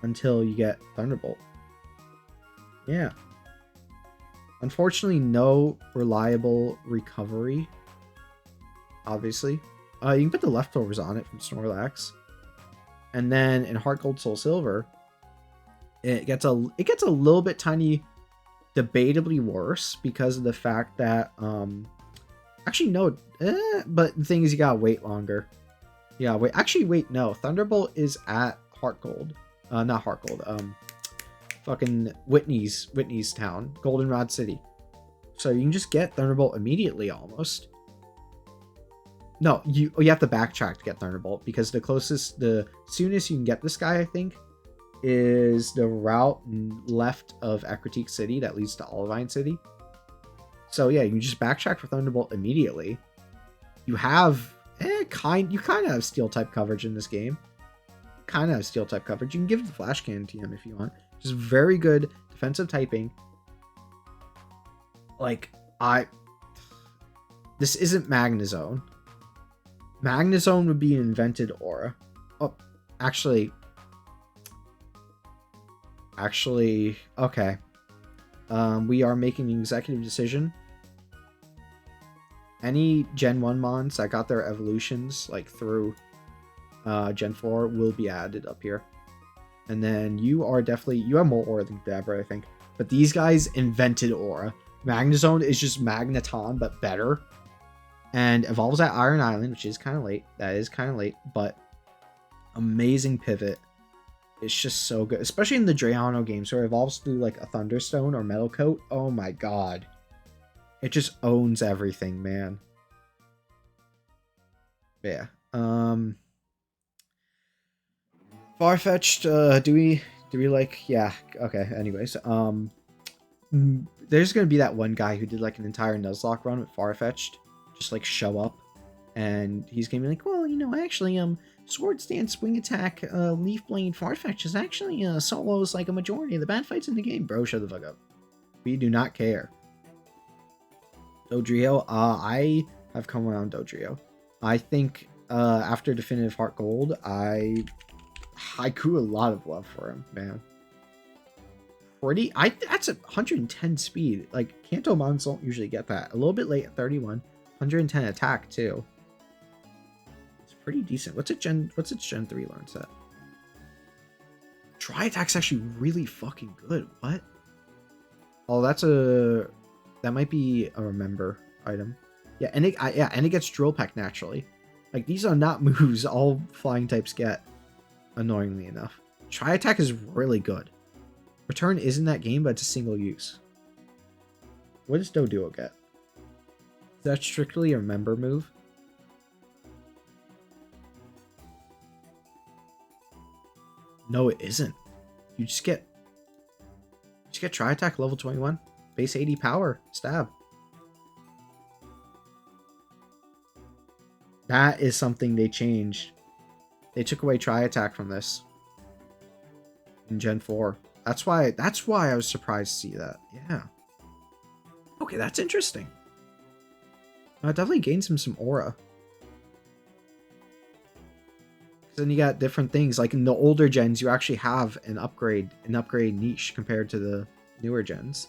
until you get Thunderbolt. Yeah. Unfortunately, no reliable recovery. Obviously. You can put the leftovers on it from Snorlax. And then in Heart Gold Soul Silver, it gets a little bit tiny, debatably worse because of the fact that actually no, but the thing is you gotta wait longer. Yeah, wait. Actually, wait. No, Thunderbolt is at Heart Gold. Not Heart Gold. Fucking Whitney's town, Goldenrod City. So you can just get Thunderbolt immediately, almost. No, you have to backtrack to get Thunderbolt because the soonest you can get this guy, I think, is the route left of Ecruteak City that leads to Olivine City. So yeah, you can just backtrack for Thunderbolt immediately. You have you kind of have Steel type coverage in this game. Kind of have Steel type coverage. You can give it the Flash Cannon TM if you want. Just very good defensive typing. Like, this isn't Magnezone. Magnezone would be an invented aura. Oh, actually, okay. We are making an executive decision. Any Gen 1 mons that got their evolutions like through Gen 4 will be added up here. And then you have more aura than Dabra, I think. But these guys invented aura. Magnezone is just Magneton, but better. And evolves at Iron Island, which is kind of late. That is kind of late, but amazing pivot. It's just so good, especially in the Drayano games where it evolves through like a Thunderstone or Metal Coat. Oh my god. It just owns everything, man. Yeah. Um, Far-fetched. Do we like? Yeah. Okay. Anyways, there's gonna be that one guy who did like an entire Nuzlocke run with Far-fetched, just like show up, and he's gonna be like, well, you know, actually, Sword Stance, Swing Attack, Leaf Blade, Farfetch is actually solos like a majority of the bad fights in the game. Bro, shut the fuck up. We do not care. Dodrio, I have come around Dodrio. I think after Definitive Heart Gold, I grew a lot of love for him, man. That's a 110 speed. Like Kanto mons don't usually get that. A little bit late at 31. 110 attack too. It's pretty decent. What's its Gen 3 learn set? Tri attack's actually really fucking good. What? Oh, that might be a remember item. Yeah, and it gets drill peck naturally. Like these are not moves all flying types get, annoyingly enough. Tri attack is really good. Return isn't that game, but it's a single use. What does Doduo get? Is that strictly a remember move? No, it isn't. You just get Tri attack level 21, base 80 power, stab. That is something they changed. They took away Tri attack from this in Gen 4. That's why I was surprised to see that. Yeah. Okay, that's interesting. Definitely gains him some aura. Then you got different things. Like in the older gens, you actually have an upgrade niche compared to the newer gens.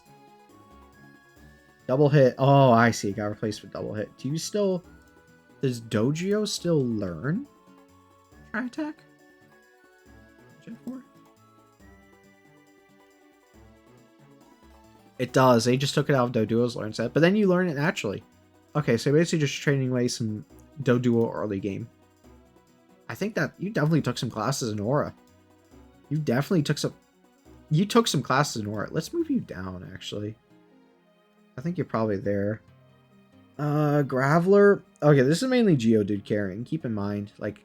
Double hit. Oh, I see. Got replaced with double hit. Does Dojio still learn Tri attack? Gen 4? It does. They just took it out of Doduo's learn set, but then you learn it naturally. Okay, so basically just trading away some Doduo early game. I think that you definitely took some classes in Aura. You took some classes in Aura. Let's move you down, actually. I think you're probably there. Graveler. Okay, this is mainly Geodude carrying. Keep in mind, like,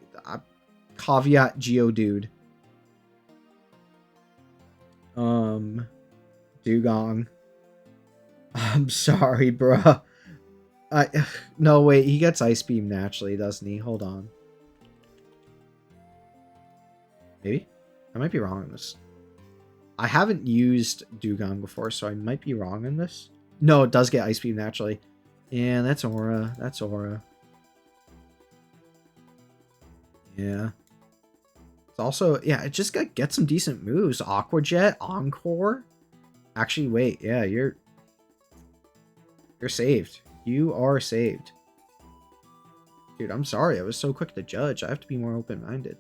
caveat Geodude. Dugong. I'm sorry, bruh. No, wait, he gets Ice Beam naturally, doesn't he? Hold on. Maybe? I might be wrong on this. I haven't used Dugong before, so I might be wrong on this. No, it does get Ice Beam naturally. Yeah, that's Aura. That's Aura. Yeah. It's also, yeah, it just get some decent moves. Aqua Jet, Encore. Actually, wait, yeah, you're saved. You are saved. Dude, I'm sorry. I was so quick to judge. I have to be more open-minded.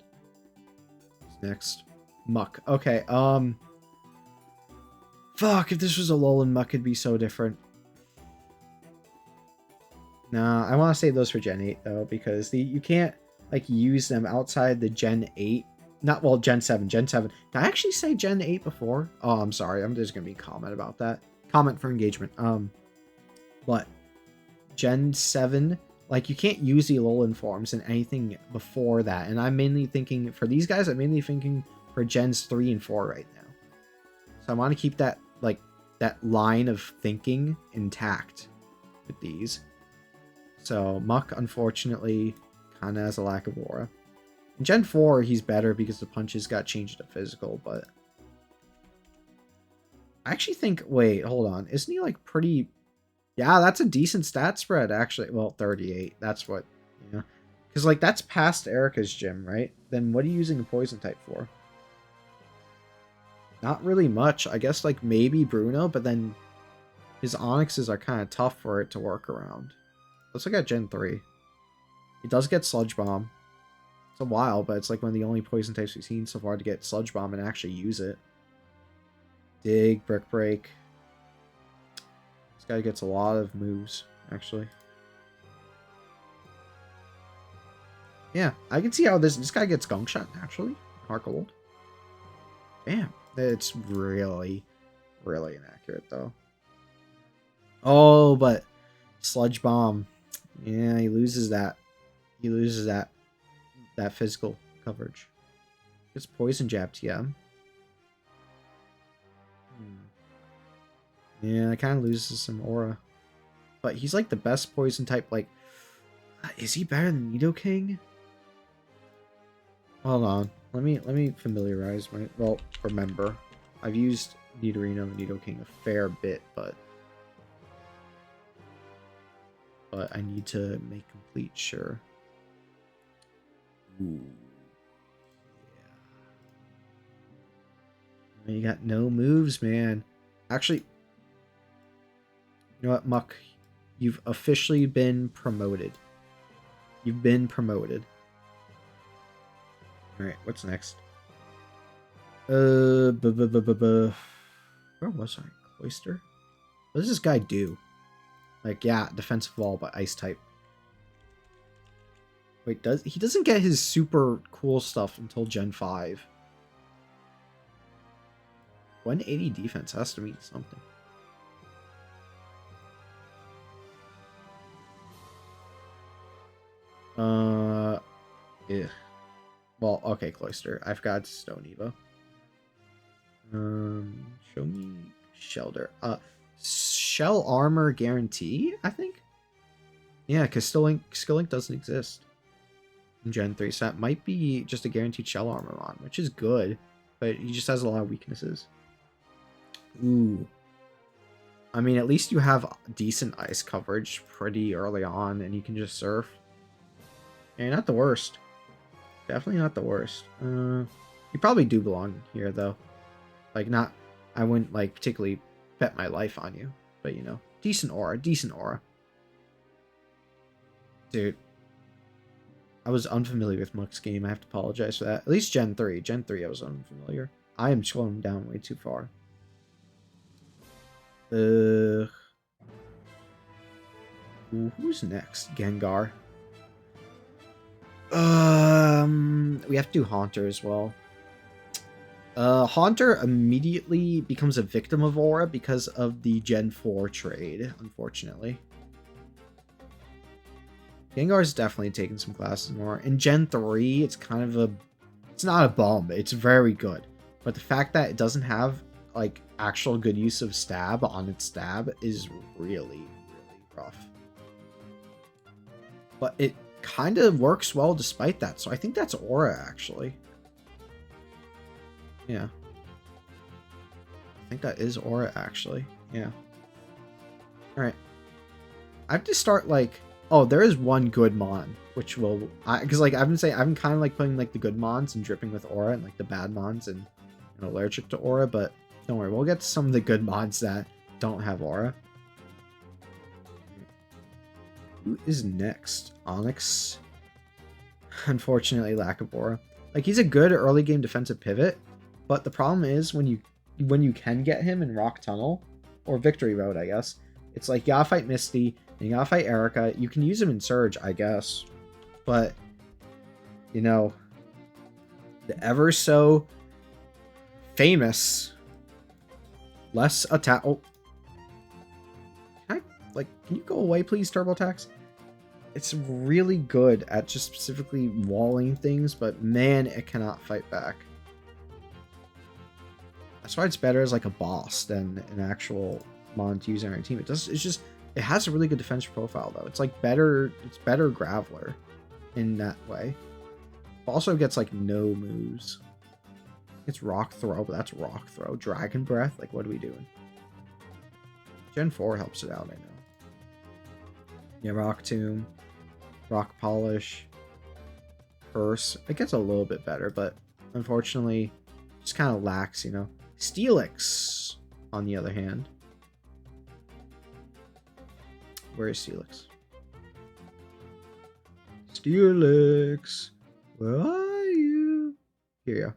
What's next? Muck. Okay, fuck, if this was a Alolan Muck, it'd be so different. Nah, I want to save those for Gen 8, though, because you can't, like, use them outside the Gen 8. Not, well, Gen 7. Gen 7. Did I actually say Gen 8 before? Oh, I'm sorry. I'm just going to be comment about that. Comment for engagement. But Gen 7, like, you can't use the Alolan forms in anything before that. And I'm mainly thinking, for these guys, I'm mainly thinking for Gens 3 and 4 right now. So I want to keep that, like, that line of thinking intact with these. So Muck, unfortunately, kind of has a lack of aura. In Gen 4, he's better because the punches got changed to physical, but I actually think, wait, hold on. Isn't he, like, pretty... Yeah, that's a decent stat spread, actually. Well, 38. That's what, you know. Because, like, that's past Erica's gym, right? Then what are you using a poison type for? Not really much. I guess, like, maybe Bruno, but then his Onyxes are kind of tough for it to work around. Let's look at Gen 3. He does get Sludge Bomb. It's a while, but it's like one of the only poison types we've seen so far to get Sludge Bomb and actually use it. Dig, Brick Break. This guy gets a lot of moves, actually. Yeah, I can see how this guy gets Gunk Shot naturally. Heart Gold. Damn, it's really, really inaccurate, though. Oh, but Sludge Bomb. Yeah, he loses that. He loses that. that physical coverage. It's poison jab TM. Yeah, it kind of loses some aura. But he's like the best poison type. Like, is he better than Nidoking? Hold on. Let me familiarize my. Well, remember, I've used Nidorino and Nidoking a fair bit, but I need to make complete sure. Ooh. Yeah. You got no moves, man. Actually, you know what, Muck? You've officially been promoted. You've been promoted. Alright, what's next? Where was I? Cloister? What does this guy do? Like, yeah, defensive wall, but ice type. Wait, he doesn't get his super cool stuff until Gen 5. 180 defense has to mean something. Yeah. Well, okay, Cloister. I've got Stone Evo. Show me Shelter. Shell Armor Guarantee, I think? Yeah, because Skillink doesn't exist in Gen 3, so that might be just a guaranteed Shell Armor on, which is good, but he just has a lot of weaknesses. Ooh. I mean, at least you have decent ice coverage pretty early on, and you can just surf. Yeah, not the worst. Definitely not the worst. You probably do belong here, though. Like, not... I wouldn't, like, particularly bet my life on you. But, you know, decent aura. Decent aura. Dude. I was unfamiliar with Muck's game. I have to apologize for that. At least Gen 3. Gen 3 I was unfamiliar. I am slowing down way too far. Ooh, who's next? Gengar. We have to do Haunter as well. Haunter immediately becomes a victim of Aura because of the Gen 4 trade, unfortunately. Gengar's definitely taken some classes more. In Gen 3, it's kind of a... It's not a bomb. It's very good. But the fact that it doesn't have, like, actual good use of stab on its stab is really, really rough. But it kind of works well despite that. So I think that's Aura, actually. Yeah. I think that is Aura, actually. Yeah. Alright. I have to start, like... Oh, there is one good Mon, which will... Because, like, I've been kind of, like, putting, like, the good Mons and dripping with Aura, and, like, the bad Mons and allergic to Aura, but don't worry, we'll get to some of the good Mons that don't have Aura. Who is next? Onyx? Unfortunately, lack of Aura. Like, he's a good early game defensive pivot, but the problem is when you can get him in Rock Tunnel, or Victory Road, I guess, it's like, you gotta fight Misty, and you gotta fight Erica. You can use him in Surge, I guess, but, you know, the ever so famous less attack... Oh. Can you go away, please, TurboTax? It's really good at just specifically walling things, but man, it cannot fight back. That's why it's better as like a boss than an actual Mon to use on our team. It has a really good defense profile though. It's like better Graveler in that way. Also gets like no moves. It's Rock Throw, but that's Rock Throw. Dragon Breath, like what are we doing? Gen 4 helps it out, I know. Yeah, Rock Tomb, Rock Polish, Curse. It gets a little bit better, but unfortunately, just kind of lacks, you know. Steelix, on the other hand. Where is Steelix? Steelix, where are you? Here you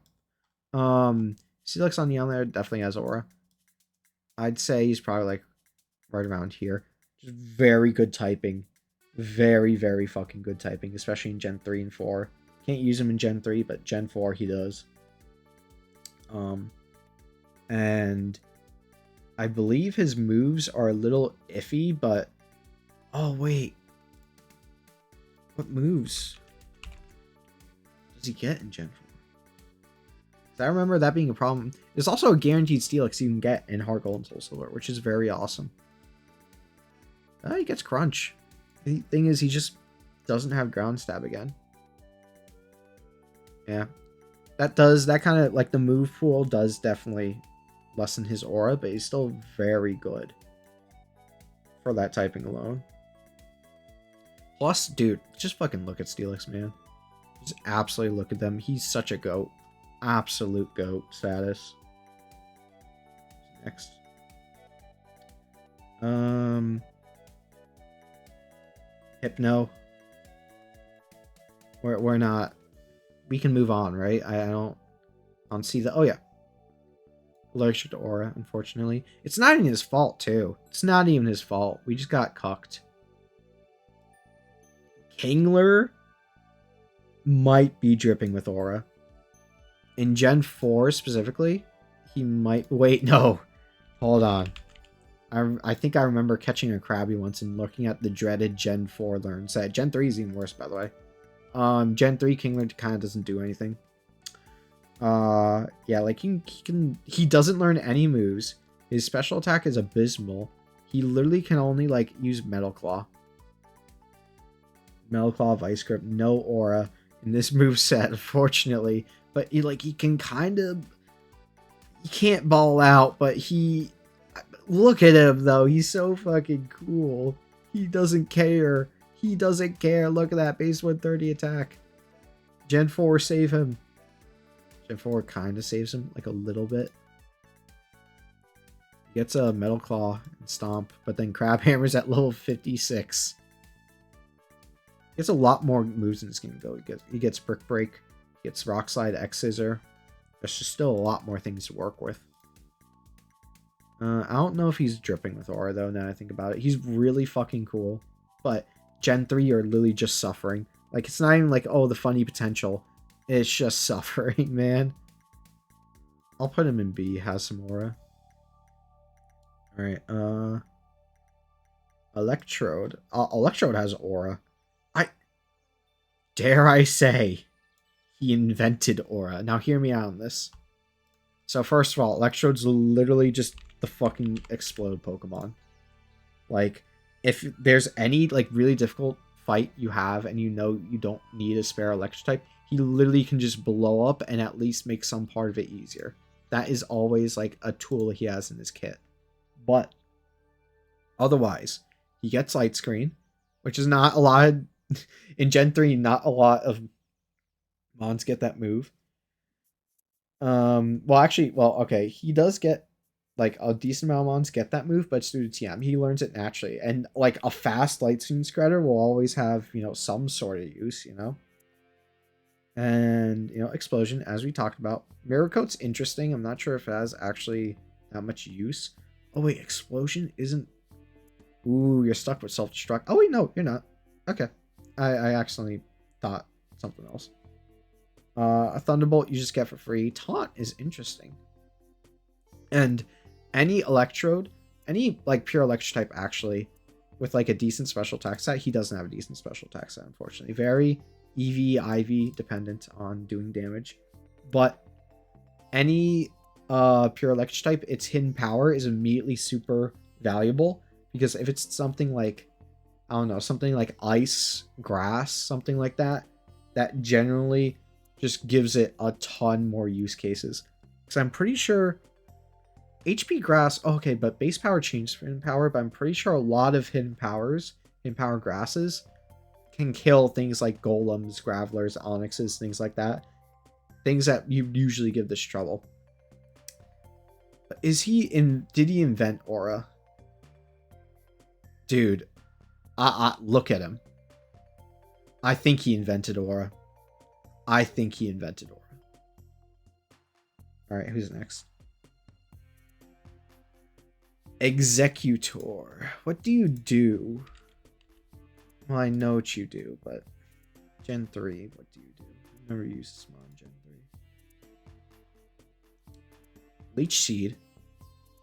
go. Steelix on the other hand definitely has Aura. I'd say he's probably like right around here. Just very good typing. Very, very fucking good typing, especially in Gen 3 and 4. Can't use him in Gen 3, but Gen 4 he does. And I believe his moves are a little iffy, but... Oh, wait. What moves? he get in Gen 4? I remember that being a problem. There's also a guaranteed Steelix you can get in Heart Gold and Soul Silver, which is very awesome. He gets Crunch. The thing is, he just doesn't have Ground Stab again. Yeah. That kind of, like, the move pool does definitely lessen his aura, but he's still very good for that typing alone. Plus, dude, just fucking look at Steelix, man. Just absolutely look at them. He's such a goat. Absolute GOAT status. Next. Hypno. We're not. We can move on, right? I don't see the. Oh yeah. Allergic to aura, unfortunately. It's not even his fault, too. It's not even his fault. We just got cucked. Kingler might be dripping with aura. In Gen 4 specifically, he might... Wait, no. Hold on. I think I remember catching a Krabby once and looking at the dreaded Gen 4 learn set. Gen 3 is even worse, by the way. Gen 3 Kingler kind of doesn't do anything. Yeah, like he doesn't learn any moves. His special attack is abysmal. He literally can only like use Metal Claw. Metal Claw, Vice Grip, no aura in this move set, unfortunately. But he can kind of... He can't ball out, but he... Look at him, though. He's so fucking cool. He doesn't care. He doesn't care. Look at that. Base 130 attack. Gen 4, save him. Gen 4 kind of saves him, like, a little bit. He gets a Metal Claw and Stomp, but then Crab Hammer's at level 56. He gets a lot more moves in this game, though. He gets Brick Break. Gets Rock Slide, X Scissor. There's just still a lot more things to work with. I don't know if he's dripping with aura, though, now I think about it. He's really fucking cool. But Gen 3, you're literally just suffering. Like, it's not even like, oh, the funny potential. It's just suffering, man. I'll put him in B. He has some aura. Alright, Electrode. Electrode has aura. Dare I say... He invented aura. Now hear me out on this. So first of all, Electrode's literally just the fucking explode Pokemon. Like, if there's any like really difficult fight you have and you know you don't need a spare Electrotype, he literally can just blow up and at least make some part of it easier. That is always like a tool he has in his kit. But otherwise, he gets Light Screen, which is not a lot of, in Gen 3, not a lot of Mons get that move. Okay, he does get like a decent amount of Mons get that move, but it's due to TM. He learns it naturally, and like a fast Light Screen Spreader will always have, you know, some sort of use, you know. And, you know, Explosion, as we talked about. Mirror Coat's interesting. I'm not sure if it has actually that much use. Oh wait, Explosion isn't... Ooh, you're stuck with Self-Destruct. Oh wait, no, you're not. Okay. I accidentally thought something else. A Thunderbolt you just get for free. Taunt is interesting. And any Electrode, any like pure Electrotype actually, with like a decent special attack set, he doesn't have a decent special attack set, unfortunately. Very EV, IV dependent on doing damage. But any pure Electrotype, its hidden power is immediately super valuable. Because if it's something like, I don't know, something like Ice, Grass, something like that, that generally just gives it a ton more use cases. Because I'm pretty sure HP Grass, okay, but base power changes for hidden power, but I'm pretty sure a lot of hidden power grasses can kill things like Golems, Gravelers, Onyxes, things like that. Things that you usually give this trouble. But did he invent Aura? Dude, look at him. I think he invented Aura. Alright, who's next? Executor. What do you do? Well, I know what you do, but... Gen 3, what do you do? I've never used this mod in Gen 3. Leech Seed.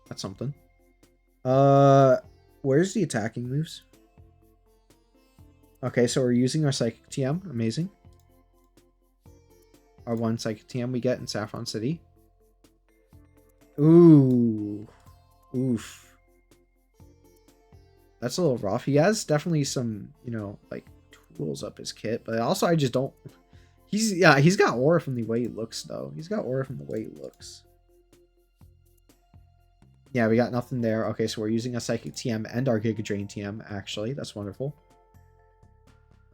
That's something. Where's the attacking moves? Okay, so we're using our Psychic TM. Amazing. our one Psychic TM we get in Saffron City. Ooh. Oof. That's a little rough. He has definitely some, you know, like tools up his kit, but also I just don't. He's got aura from the way he looks though. He's got aura from the way he looks. Yeah, we got nothing there. Okay, so we're using a Psychic TM and our Giga Drain TM actually. That's wonderful.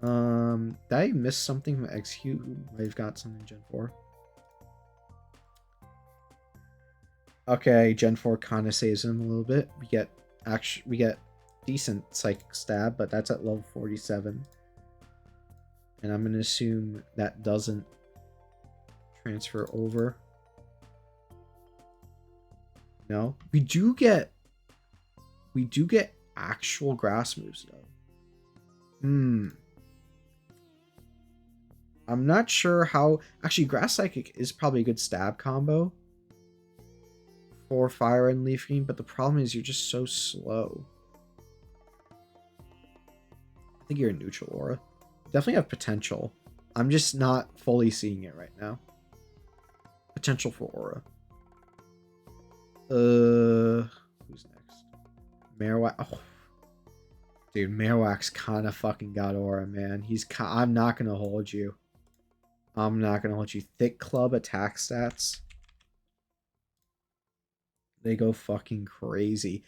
Did I miss something from Execute? Who might have got something Gen 4? Okay, Gen 4 kind of saves him a little bit. We get decent Psychic Stab, but that's at level 47. And I'm gonna assume that doesn't transfer over. No. We do get actual grass moves though. I'm not sure how... Actually, Grass Psychic is probably a good stab combo for Fire and Leaf Green, but the problem is you're just so slow. I think you're a neutral aura. Definitely have potential. I'm just not fully seeing it right now. Potential for aura. Who's next? Marowak. Oh. Dude, Marowak's kind of fucking got aura, man. I'm not going to hold you. I'm not going to hold you. Thick Club attack stats. They go fucking crazy.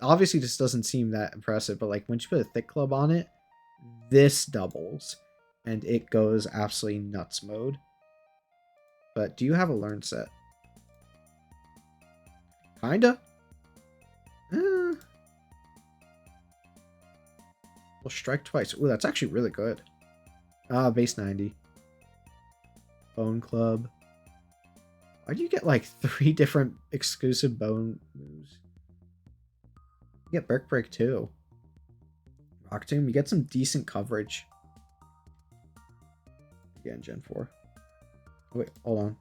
Obviously, this doesn't seem that impressive, but like once you put a Thick Club on it, this doubles. And it goes absolutely nuts mode. But do you have a learn set? Kinda. Well, strike twice. Ooh, that's actually really good. Base 90. Bone Club. Why do you get like 3 different exclusive bone moves? You get Brick Break too. Rock Tomb, you get some decent coverage. Again, Gen 4. Oh, wait, hold on.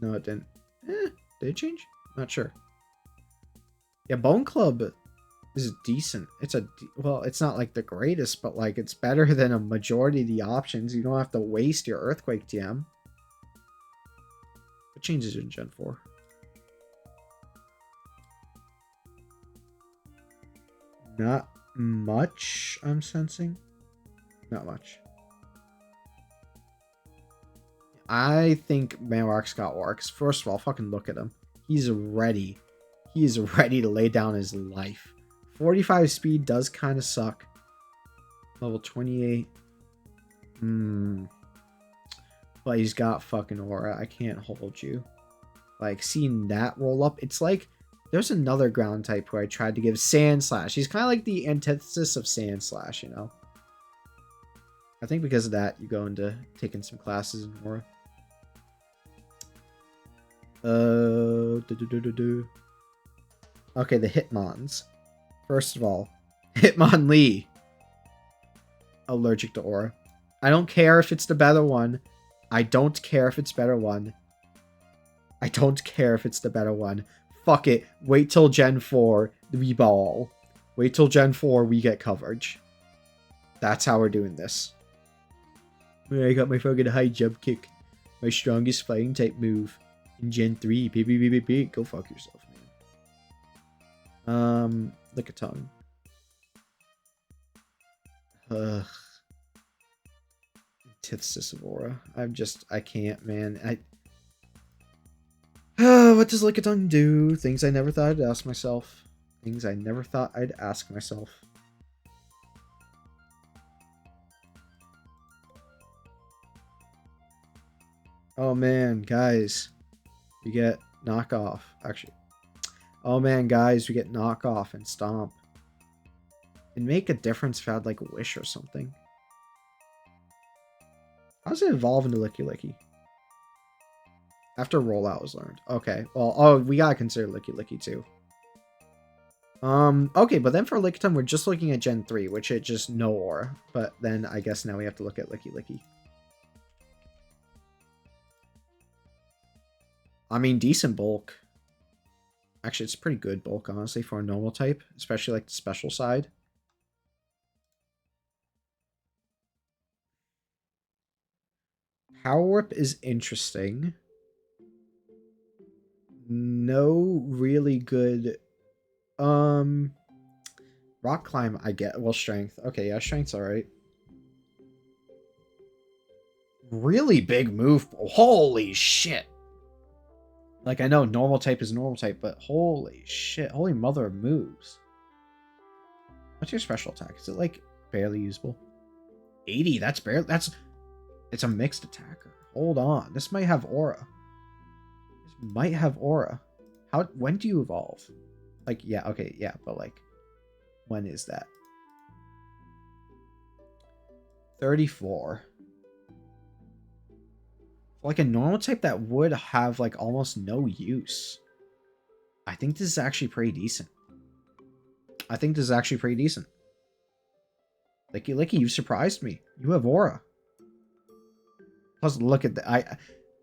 No, it didn't. Did it change? Not sure. Yeah, Bone Club is decent. Well, it's not like the greatest, but like it's better than a majority of the options. You don't have to waste your Earthquake TM. What changes in Gen 4? Not much, I'm sensing. Not much. I think Marowak's got orcs. First of all, fucking look at him. He's ready. He is ready to lay down his life. 45 speed does kind of suck. Level 28. But he's got fucking aura. I can't hold you. Like, seeing that roll up, it's like... There's another ground type who I tried to give Sand Slash. He's kind of like the antithesis of Sand Slash, you know? I think because of that, you go into taking some classes in aura. Okay, the Hitmons. First of all, Hitmonlee. Allergic to aura. I don't care if it's the better one. I don't care if it's better one. I don't care if it's the better one. Fuck it. Wait till Gen 4, we ball. Wait till Gen 4, we get coverage. That's how we're doing this. I got my fucking high jump kick. My strongest fighting type move. In Gen 3. Beep. Go fuck yourself, man. Lick a tongue. Antithesis of aura. I can't, man. What does Lick a Tongue do? Things I never thought I'd ask myself. Things I never thought I'd ask myself. Oh man, guys. We get knockoff. Actually. Oh man, guys, we get knockoff and stomp. It'd make a difference if I had like a wish or something. How does it evolve into Licky Licky? After rollout was learned. Okay. Well, oh, we gotta consider Licky Licky too. Okay, but then for Lickitung, we're just looking at Gen 3, which it just no aura. But then I guess now we have to look at Licky Licky. I mean, decent bulk. Actually, it's pretty good bulk, honestly, for a normal type, especially like the special side. Power Whip is interesting. No really good. Rock Climb, I get. Well, Strength. Okay, yeah, Strength's alright. Really big move. Holy shit. Like, I know normal type is normal type, but holy shit. Holy mother of moves. What's your special attack? Is it, like, barely usable? 80, that's barely... It's a mixed attacker. Hold on. This might have aura. This might have aura. When do you evolve? Like, yeah, okay, yeah, but, like, when is that? 34. Like a normal type that would have like almost no use. I think this is actually pretty decent. Licky Licky, you surprised me. You have aura. Plus, look at the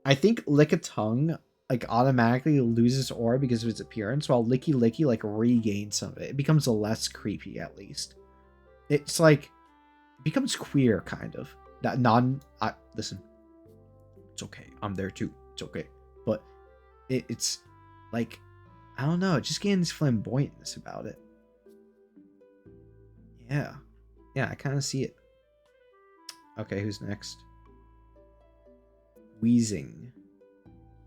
I think Lickitung like automatically loses aura because of its appearance, while Licky Licky like regains some of it. It becomes less creepy at least. It's like it becomes queer kind of. That listen. It's okay. I'm there too. It's okay. But it's like, I don't know. It just gains flamboyantness about it. Yeah. Yeah, I kind of see it. Okay, who's next? Wheezing.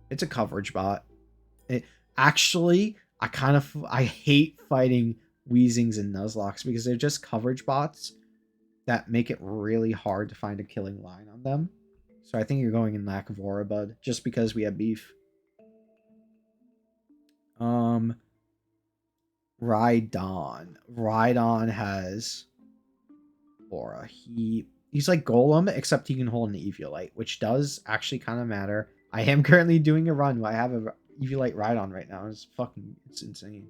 It's a coverage bot. Actually, I hate fighting Wheezings and Nuzlocks because they're just coverage bots that make it really hard to find a killing line on them. So I think you're going in lack of aura, bud, just because we have beef. Rhydon. Rhydon has aura. He's like Golem, except he can hold an Eviolite, which does actually kind of matter. I am currently doing a run where I have a Eviolite Rhydon right now. It's insane.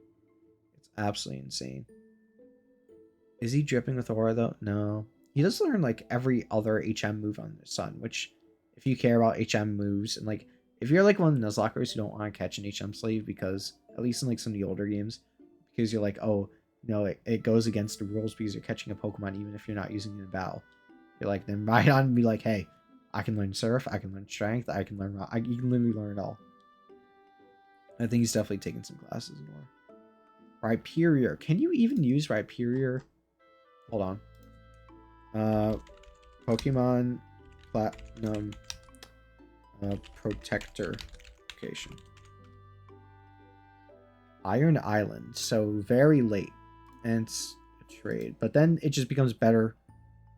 It's absolutely insane. Is he dripping with aura though? No. He does learn like every other HM move on the sun, which if you care about HM moves and like if you're like one of the Nuzlockers who don't want to catch an HM slave because at least in like some of the older games, because you're like, oh no, it goes against the rules because you're catching a Pokemon even if you're not using it in battle. You're like, then right on be like, hey, I can learn Surf, I can learn Strength, I can learn you can literally learn it all. I think he's definitely taking some classes more. Rhyperior. Can you even use Rhyperior? Hold on. Pokemon Platinum Protector location. Iron Island. So very late. And it's a trade. But then it just becomes better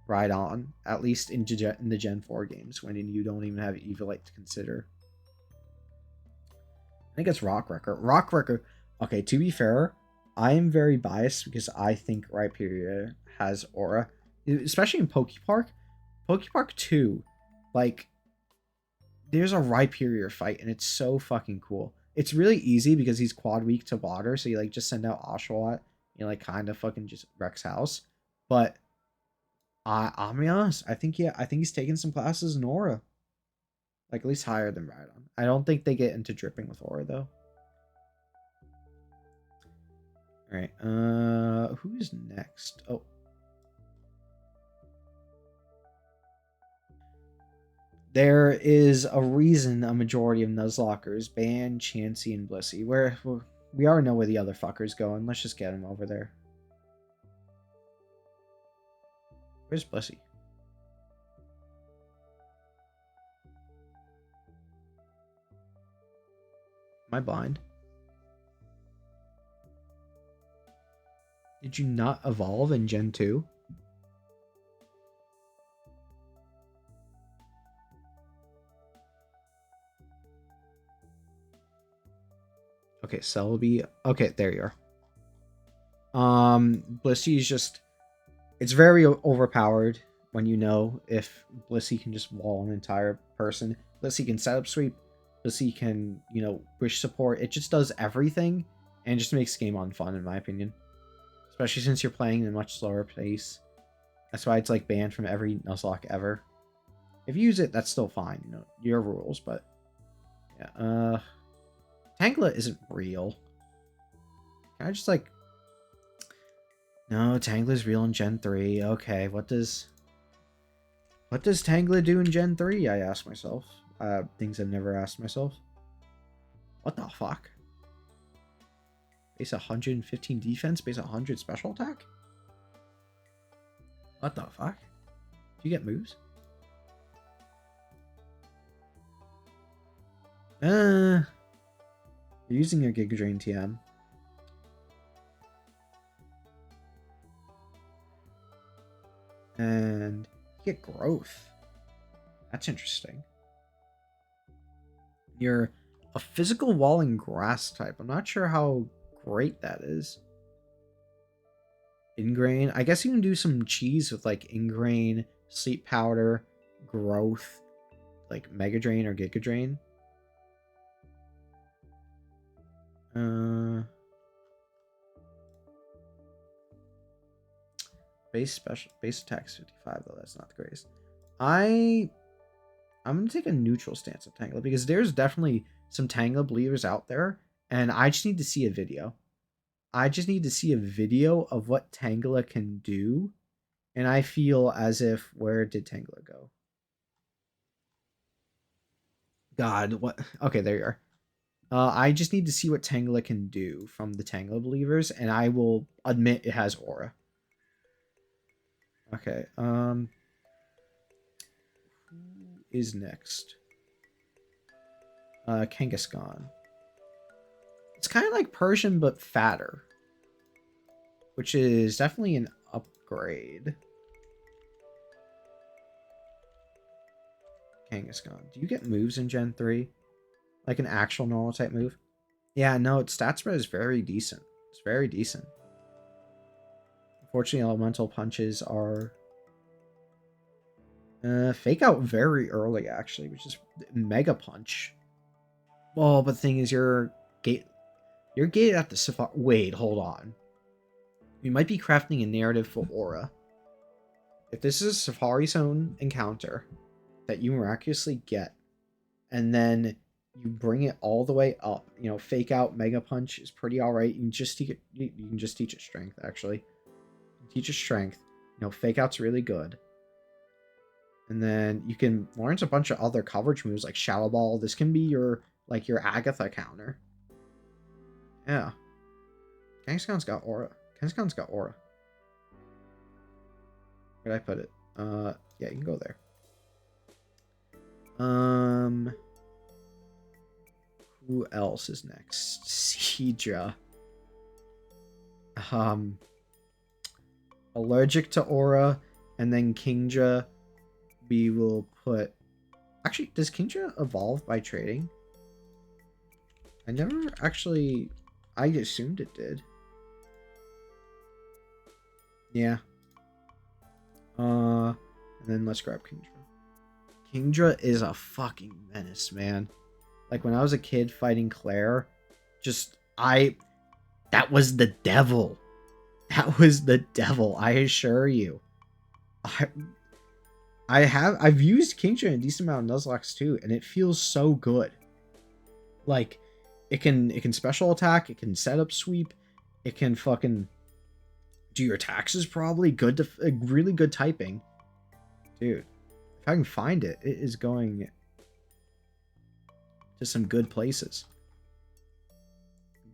right on. At least in the Gen 4 games when you don't even have Eviolite to consider. I think it's Rock Wrecker. Rock Wrecker. Okay, to be fair, I am very biased because I think Rhyperior has aura. Especially in Pokepark. Pokepark 2, like, there's a Rhyperior fight, and it's so fucking cool. It's really easy because he's quad weak to water, so you, like, just send out Oshawott, and, like, kind of fucking just wrecks house. But, I'll be honest, I think he's taking some classes in aura. Like, at least higher than Rhydon. I don't think they get into dripping with aura, though. Alright, who's next? Oh. There is a reason a majority of Nuzlockers ban Chansey and Blissey. We already know where the other fucker's going. Let's just get him over there. Where's Blissey? Am I blind? Did you not evolve in Gen 2? Okay, Celebi. Okay, there you are. Blissey is just... It's very overpowered when you know if Blissey can just wall an entire person. Blissey can setup sweep. Blissey can, you know, wish support. It just does everything and just makes game on fun, in my opinion. Especially since you're playing in a much slower pace. That's why it's like banned from every Nuzlocke ever. If you use it, that's still fine, you know, your rules, but yeah, Tangela isn't real. Can I just like... No, Tangela's real in Gen 3. Okay, what does... What does Tangela do in Gen 3? I ask myself. Things I've never asked myself. What the fuck? Base 115 defense, base 100 special attack? What the fuck? Do you get moves? You're using your Giga Drain TM. And you get growth. That's interesting. You're a physical wall and grass type. I'm not sure how great that is. Ingrain. I guess you can do some cheese with like Ingrain, Sleep Powder, Growth, like Mega Drain or Giga Drain. Base attack is 55 though. That's not the greatest. I'm gonna take a neutral stance of Tangela because there's definitely some Tangela believers out there, and I just need to see a video. I just need to see a video of what Tangela can do, and I feel as if, where did Tangela go? God, what? Okay, there you are. I just need to see what Tangela can do from the Tangela believers, and I will admit it has aura. Okay, who is next? Kangaskhan. It's kind of like Persian, but fatter. Which is definitely an upgrade. Kangaskhan. Do you get moves in Gen 3? Like an actual normal type move? Yeah, no, its stat spread is very decent. It's very decent. Unfortunately, elemental punches are fake out very early, actually, which is mega punch. Well, but the thing is, you're gated at the Safari. Wait, hold on. We might be crafting a narrative for Aura. If this is a Safari Zone encounter that you miraculously get, and then you bring it all the way up, you know, fake out Mega Punch is pretty alright. You can just teach it. You can just teach it strength, actually. Teach it strength. You know, fake out's really good. And then you can learn a bunch of other coverage moves like Shadow Ball. This can be your your Agatha counter. Yeah. Kangaskhan's got aura. Kangaskhan's got aura. Where did I put it? Yeah, you can go there. Who else is next? Seadra. Allergic to aura, and then Kingdra. We will put. Actually, does Kingdra evolve by trading? I never actually. I assumed it did. Yeah. And then let's grab Kingdra. Kingdra is a fucking menace, man. Like when I was a kid fighting Claire, that was the devil. That was the devil, I assure you. I've used Kingdra in a decent amount of Nuzlocks too, and it feels so good. Like it can special attack, it can set up sweep, it can fucking do your taxes probably. Really good typing. Dude, if I can find it, it is going to some good places.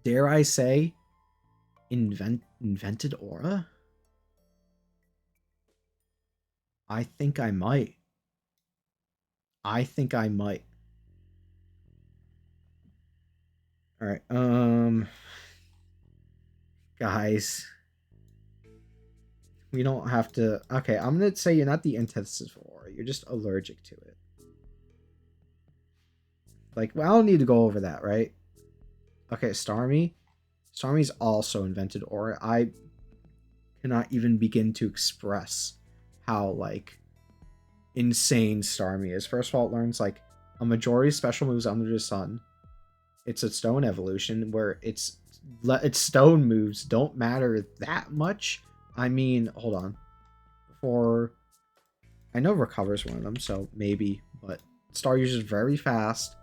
Dare I say, invented aura? I think I might. I think I might. All right. Guys, we don't have to. Okay, I'm gonna say you're not the antithesis for aura. You're just allergic to it. Like, well, I don't need to go over that, right? Okay, Starmie. Starmie's also invented aura. I cannot even begin to express how, like, insane Starmie is. First of all, it learns, like, a majority of special moves under the sun. It's a stone evolution where its stone moves don't matter that much. I mean, hold on. I know Recover's one of them, so maybe, but Star uses very fast.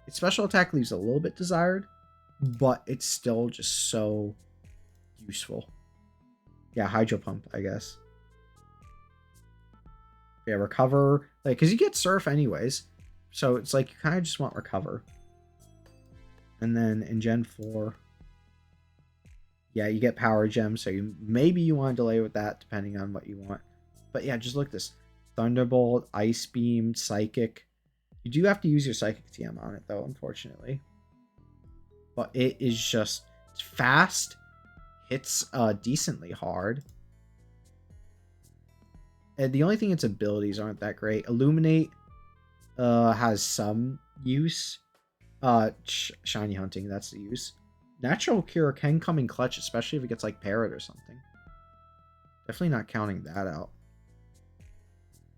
Its special attack leaves a little bit desired, but it's still just so useful. Yeah, Hydro Pump, I guess. Yeah, recover. Like, because you get surf anyways. So it's like you kind of just want recover. And then in Gen 4, yeah, you get power gems. So maybe you want to delay with that depending on what you want. But yeah, just look at this. Thunderbolt, Ice Beam, Psychic. You do have to use your Psychic TM on it though, unfortunately. But it is just fast, hits decently hard. And the only thing its abilities aren't that great. Illuminate has some use. Shiny Hunting, that's the use. Natural Cure can come in clutch, especially if it gets like Parrot or something. Definitely not counting that out.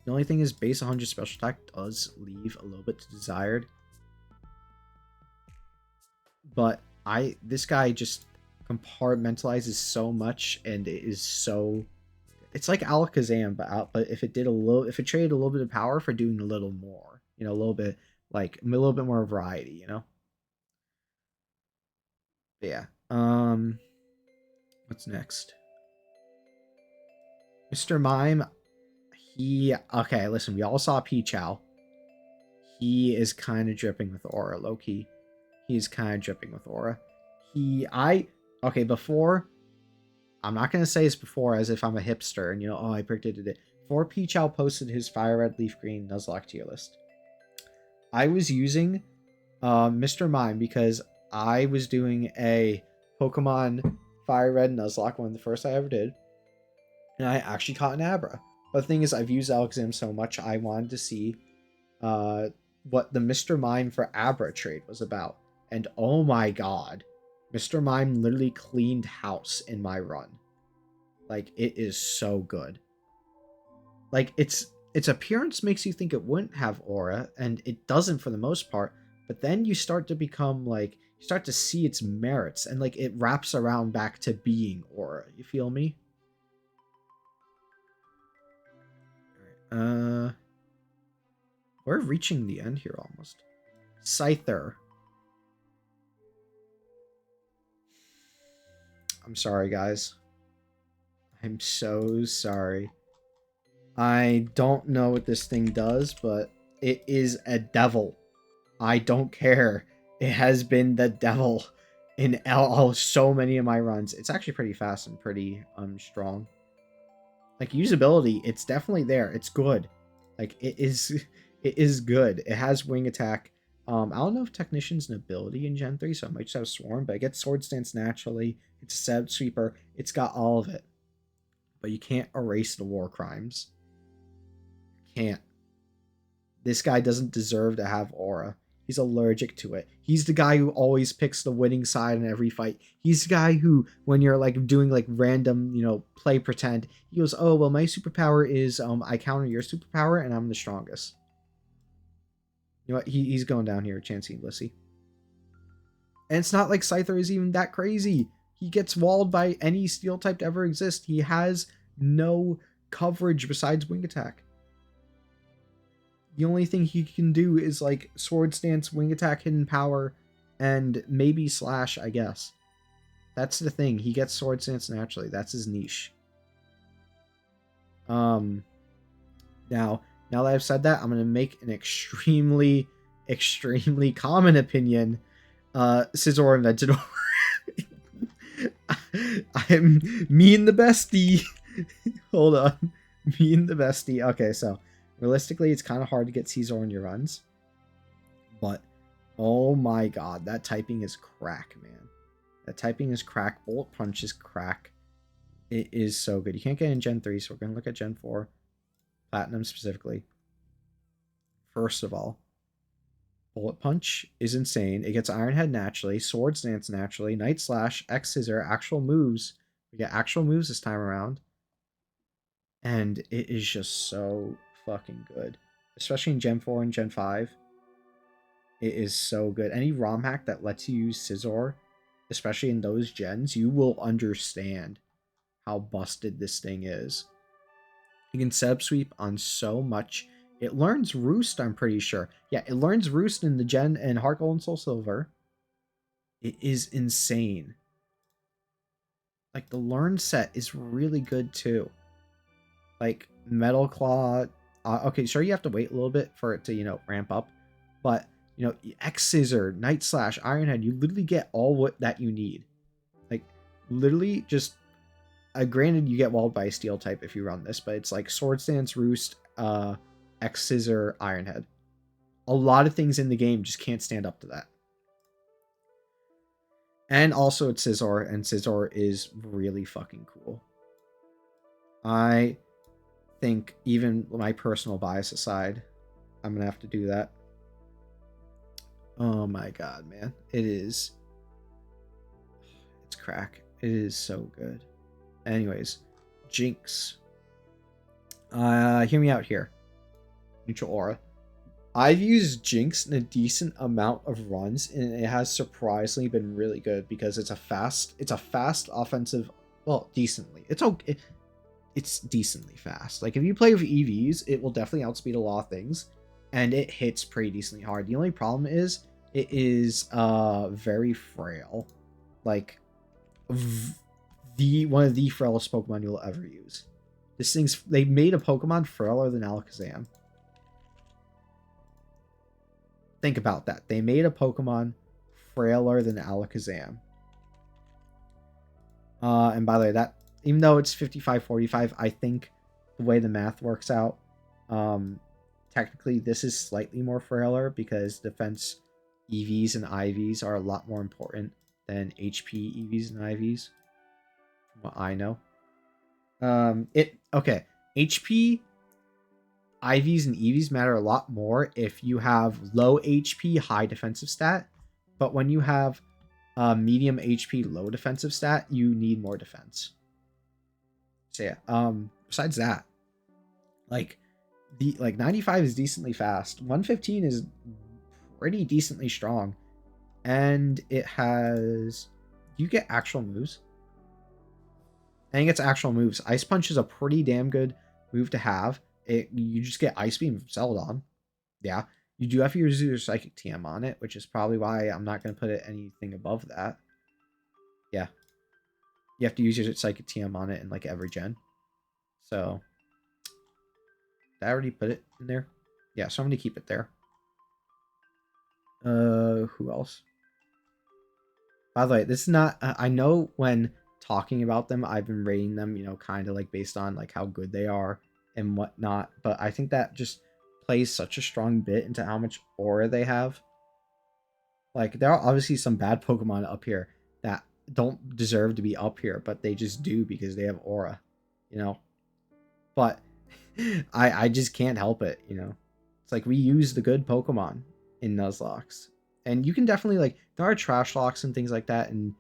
The only thing is base 100 special attack does leave a little bit to desired. But this guy just compartmentalizes so much, and it is so, it's like Alakazam, but if it traded a little bit of power for doing a little more, a little bit more variety, But yeah. What's next? Mr. Mime, okay, listen, we all saw Pichao. He is kind of dripping with aura, low key. He's kind of dripping with aura. Okay, before, I'm not going to say it's before as if I'm a hipster and, I predicted it. Before Pichao posted his Fire Red, Leaf Green Nuzlocke tier list, I was using Mr. Mime because I was doing a Pokemon Fire Red Nuzlocke, one of the first I ever did, and I actually caught an Abra. But the thing is, I've used Alakazam so much, I wanted to see what the Mr. Mime for Abra trade was about. And oh my god, Mr. Mime literally cleaned house in my run. Like, it is so good. Like, its appearance makes you think it wouldn't have aura, and it doesn't for the most part, but then you start to become, like, you start to see its merits, and, like, it wraps around back to being aura. You feel me? Alright, we're reaching the end here almost. Scyther. I'm sorry, guys. I'm so sorry. I don't know what this thing does, but it is a devil. I don't care. It has been the devil in so many of my runs. It's actually pretty fast and pretty strong. Like, usability, it's definitely there. It's good. Like, it is good. It has wing attack. I don't know if Technician's an ability in Gen 3, so it might just have Swarm, but it gets Sword Stance naturally. It's a Seb Sweeper. It's got all of it. But you can't erase the war crimes. Can't. This guy doesn't deserve to have aura. He's allergic to it. He's the guy who always picks the winning side in every fight. He's the guy who, when you're like doing like random, play pretend, he goes, "Oh, well, my superpower is I counter your superpower and I'm the strongest." You know what? He's going down here, Chansey and Lissy. And it's not like Scyther is even that crazy. He gets walled by any steel type to ever exist. He has no coverage besides wing attack. The only thing he can do is like Sword Stance, Wing Attack, Hidden Power, and maybe Slash, I guess. That's the thing. He gets Sword Stance naturally. That's his niche. Now that I've said that, I'm going to make an extremely, extremely common opinion. Scizor invented I'm me and the bestie. Hold on. Me and the bestie. Okay, so realistically, it's kind of hard to get Scizor in your runs. But, oh my god, that typing is crack, man. That typing is crack. Bullet Punch is crack. It is so good. You can't get in Gen 3, so we're going to look at Gen 4. Platinum specifically. First of all, Bullet Punch is insane. It gets Iron Head naturally, Sword Stance naturally, Night Slash, X Scissor, actual moves. We get actual moves this time around. And it is just so fucking good. Especially in Gen 4 and Gen 5. It is so good. Any ROM hack that lets you use Scizor, especially in those gens, you will understand how busted this thing is. You can Seb Sweep on so much. It learns Roost, I'm pretty sure. Yeah, it learns Roost in the Gen and Heart Gold and Soul Silver. It is insane. Like, the Learn set is really good too. Like, Metal Claw, Okay, sure, you have to wait a little bit for it to, ramp up. But, X Scissor, Night Slash, Ironhead, you literally get all that you need. Like, literally just... granted, you get walled by a steel type if you run this, but it's like Sword Stance, Roost, X Scissor, Ironhead. A lot of things in the game just can't stand up to that. And also it's Scizor, and Scizor is really fucking cool. I think, even my personal bias aside, I'm gonna have to do that. Oh my god, man. It's crack. It is so good. Anyways, Jinx. Hear me out here. Neutral Aura. I've used Jinx in a decent amount of runs, and it has surprisingly been really good because it's a fast offensive. Well, decently. It's okay. It's decently fast. Like, if you play with EVs, it will definitely outspeed a lot of things, and it hits pretty decently hard. The only problem is it is very frail. Like, one of the frailest Pokemon you'll ever use. They made a Pokemon frailer than Alakazam. Think about that. They made a Pokemon frailer than Alakazam. And by the way, that, even though it's 55-45, I think the way the math works out, technically this is slightly more frailer because defense EVs and IVs are a lot more important than HP EVs and IVs, from what I know. Okay. HP, IVs, and EVs matter a lot more if you have low HP, high defensive stat. But when you have medium HP, low defensive stat, you need more defense. So yeah. Besides that, like 95 is decently fast. 115 is pretty decently strong, and it has. You get actual moves. I think it's actual moves. Ice Punch is a pretty damn good move to have. You just get Ice Beam from Celadon. Yeah. You do have to use your Psychic TM on it, which is probably why I'm not going to put it anything above that. Yeah. You have to use your Psychic TM on it in like every gen. So, did I already put it in there? Yeah, so I'm going to keep it there. Who else? By the way, this is not... I know when talking about them, I've been rating them, kind of like based on like how good they are and whatnot, but I think that just plays such a strong bit into how much aura they have. Like, there are obviously some bad Pokemon up here that don't deserve to be up here, but they just do because they have aura, But I just can't help it, It's like we use the good Pokemon in Nuzlocks. And you can definitely, like, there are trash locks and things like that, and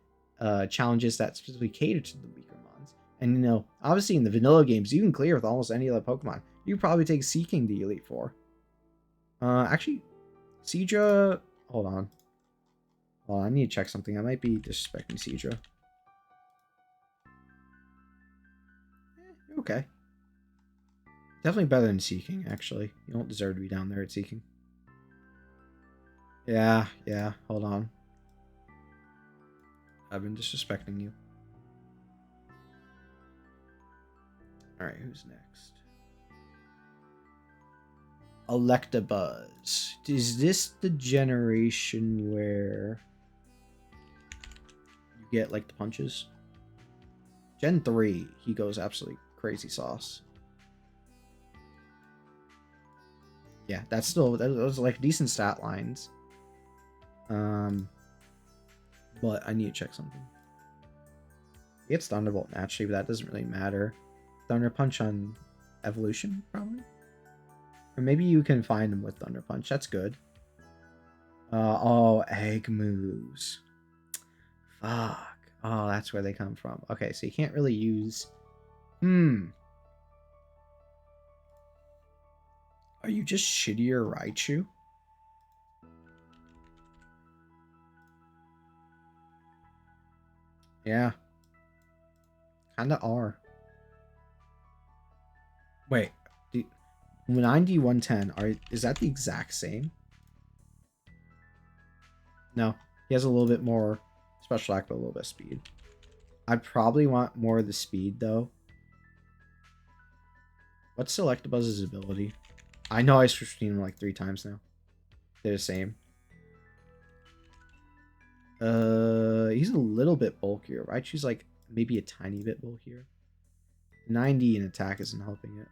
challenges that specifically cater to the weaker mons. And, obviously in the vanilla games, you can clear with almost any other Pokemon. You can probably take Seeking to Elite Four. Actually, Seadra... Hold on. Well, I need to check something. I might be disrespecting Seadra. Okay. Definitely better than Seeking, actually. You don't deserve to be down there at Seeking. Yeah. Hold on. I've been disrespecting you. Alright, who's next? Electabuzz. Is this the generation where you get, like, the punches? Gen 3, he goes absolutely crazy sauce. Yeah, those are, like, decent stat lines. But I need to check something. He gets Thunderbolt naturally, but that doesn't really matter. Thunder Punch on Evolution, probably? Or maybe you can find him with Thunder Punch. That's good. Oh, egg moves. Fuck. Oh, that's where they come from. Okay, so you can't really use... Are you just shittier Raichu? Yeah. Kinda are. Wait. 90, 110. Is that the exact same? No. He has a little bit more special act, but a little bit of speed. I'd probably want more of the speed, though. What's Electabuzz's ability? I know I switched between them like 3 times now. They're the same. He's a little bit bulkier, right? She's like maybe a tiny bit bulkier. 90 in attack isn't helping it.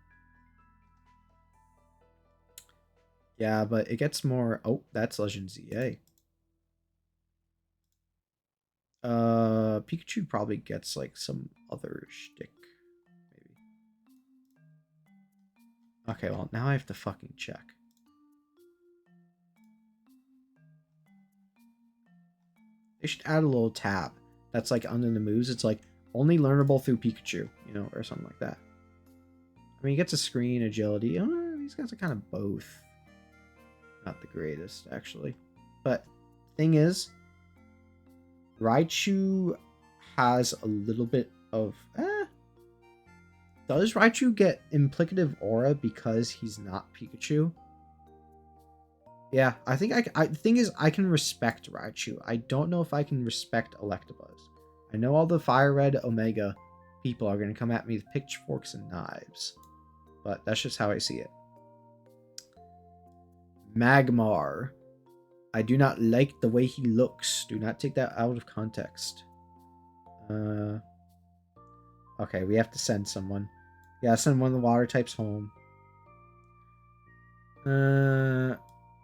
Yeah, but it gets more... Oh, that's Legend ZA. Pikachu probably gets like some other shtick. Maybe. Okay, well, now I have to fucking check. They should add a little tab that's like under the moves. It's like only learnable through Pikachu, you know, or something like that. I mean, he gets a screen, agility. These guys are kind of both not the greatest, actually. But thing is, Raichu has a little bit of... Does Raichu get implicative aura because he's not Pikachu? Yeah, I think the thing is, I can respect Raichu. I don't know if I can respect Electabuzz. I know all the Fire Red Omega people are going to come at me with pitchforks and knives. But that's just how I see it. Magmar. I do not like the way he looks. Do not take that out of context. Okay, we have to send someone. Yeah, send one of the water types home.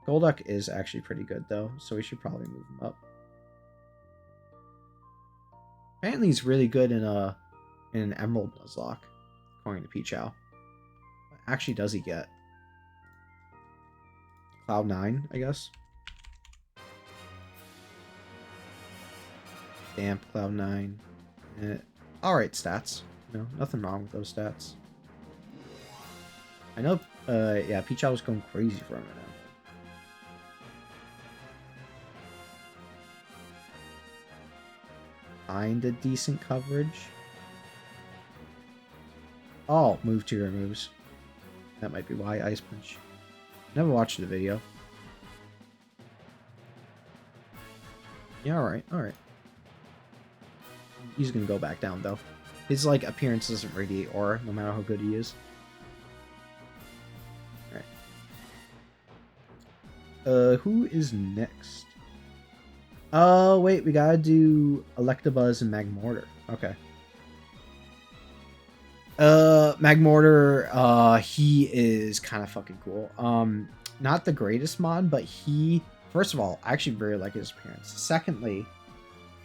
Golduck is actually pretty good, though, so we should probably move him up. Apparently he's really good in an Emerald Nuzlocke, according to Pichao. What actually does he get? Cloud 9, I guess. Damp Cloud 9. Alright stats. No, nothing wrong with those stats. I know, yeah, Pichao was going crazy for a minute. Kinda decent coverage. Oh, move to your moves. That might be why Ice Punch. Never watched the video. Yeah, alright, alright. He's gonna go back down, though. His, like, appearance doesn't radiate aura, no matter how good he is. Alright. Who is next? Oh, wait, we gotta do Electabuzz and Magmortar. Okay. Magmortar, he is kind of fucking cool. Not the greatest mod, but he... First of all, I actually very like his appearance. Secondly,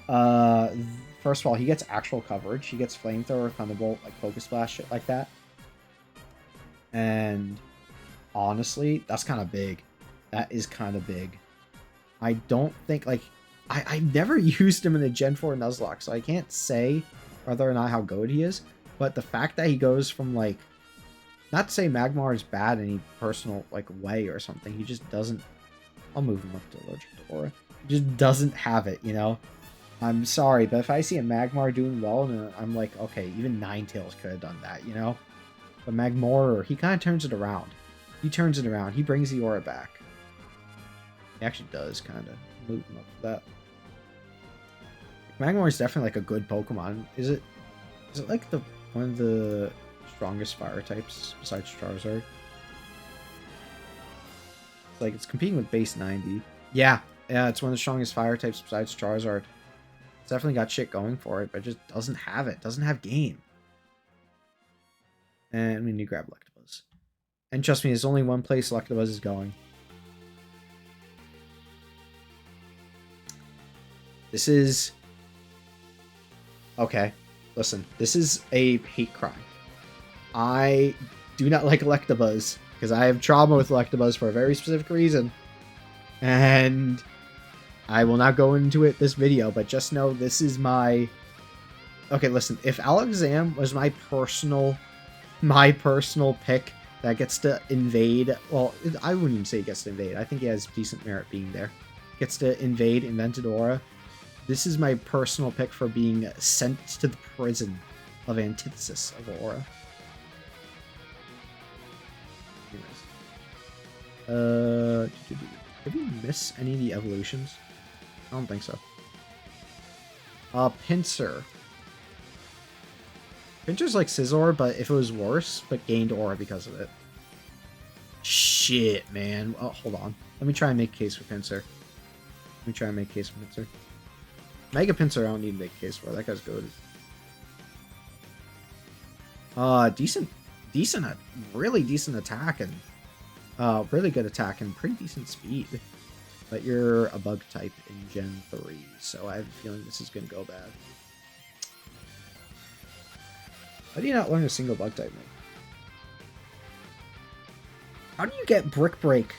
first of all, he gets actual coverage. He gets Flamethrower, Thunderbolt, like Focus Blast, shit like that. And honestly, that's kind of big. That is kind of big. I don't think, like... I've never used him in a Gen 4 Nuzlocke, so I can't say whether or not how good he is. But the fact that he goes from, like... Not to say Magmar is bad in any personal, like, way or something. He just doesn't... I'll move him up to Allergic to Aura. He just doesn't have it, you know? I'm sorry, but if I see a Magmar doing well, and I'm like, okay, even Ninetales could have done that, you know? But Magmar, he kind of turns it around. He turns it around. He brings the aura back. He actually does, kind of. Move him up to that. Magmar is definitely like a good Pokemon. Is it like one of the strongest fire types besides Charizard? It's like it's competing with base 90. Yeah, it's one of the strongest fire types besides Charizard. It's definitely got shit going for it, but it just doesn't have it. Doesn't have game. And we need to grab Electabuzz. And trust me, there's only one place Electabuzz is going. This is... Okay, listen. This is a hate crime. I do not like Electabuzz, because I have trauma with Electabuzz for a very specific reason. And I will not go into it this video, but just know this is my... Okay, listen. If Alakazam was my personal pick that gets to invade... Well, I wouldn't even say he gets to invade. I think he has decent merit being there. Gets to invade Invented Aura. This is my personal pick for being sent to the prison of Antithesis of Aura. Anyways. Did we miss any of the evolutions? I don't think so. Pinsir. Pinsir's like Scizor, but if it was worse, but gained Aura because of it. Shh. shit, man. Oh, hold on. Let me try and make a case for Pinsir. Mega Pinsir, I don't need to make a case for. That guy's good. Really decent attack and really good attack and pretty decent speed. But you're a bug type in Gen 3, so I have a feeling this is gonna go bad. How do you not learn a single bug type, man? How do you get Brick Break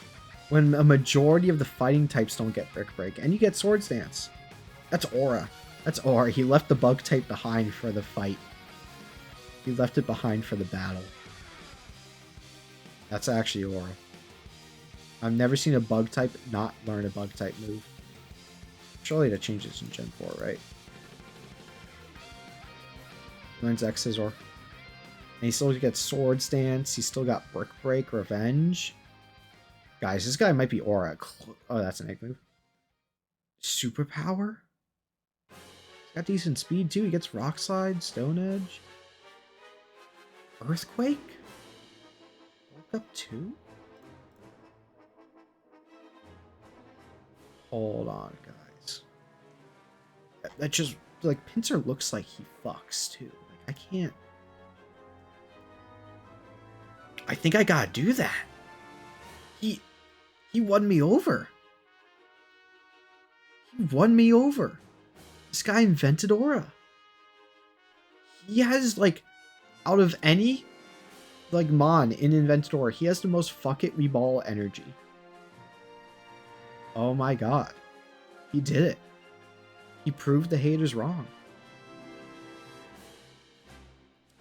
when a majority of the fighting types don't get Brick Break? And you get Swords Dance. That's Aura. That's Aura. He left the bug type behind for the fight. He left it behind for the battle. That's actually Aura. I've never seen a bug type not learn a bug type move. Surely that changes in Gen 4, right? Learns X Scissor. And he still gets Swords Dance. He's still got Brick Break, Revenge. Guys, this guy might be Aura. Oh, that's an egg move. Superpower? He's got decent speed too. He gets Rock Slide, Stone Edge. Earthquake? Woke up 2? Hold on, guys. That just, like, Pinsir looks like he fucks too. Like, I can't. I think I gotta do that. He won me over. He won me over. This guy invented Aura. He has, like, out of any, like, Mon in invented Aura, he has the most fuck it, we ball energy. Oh my god. He did it. He proved the haters wrong.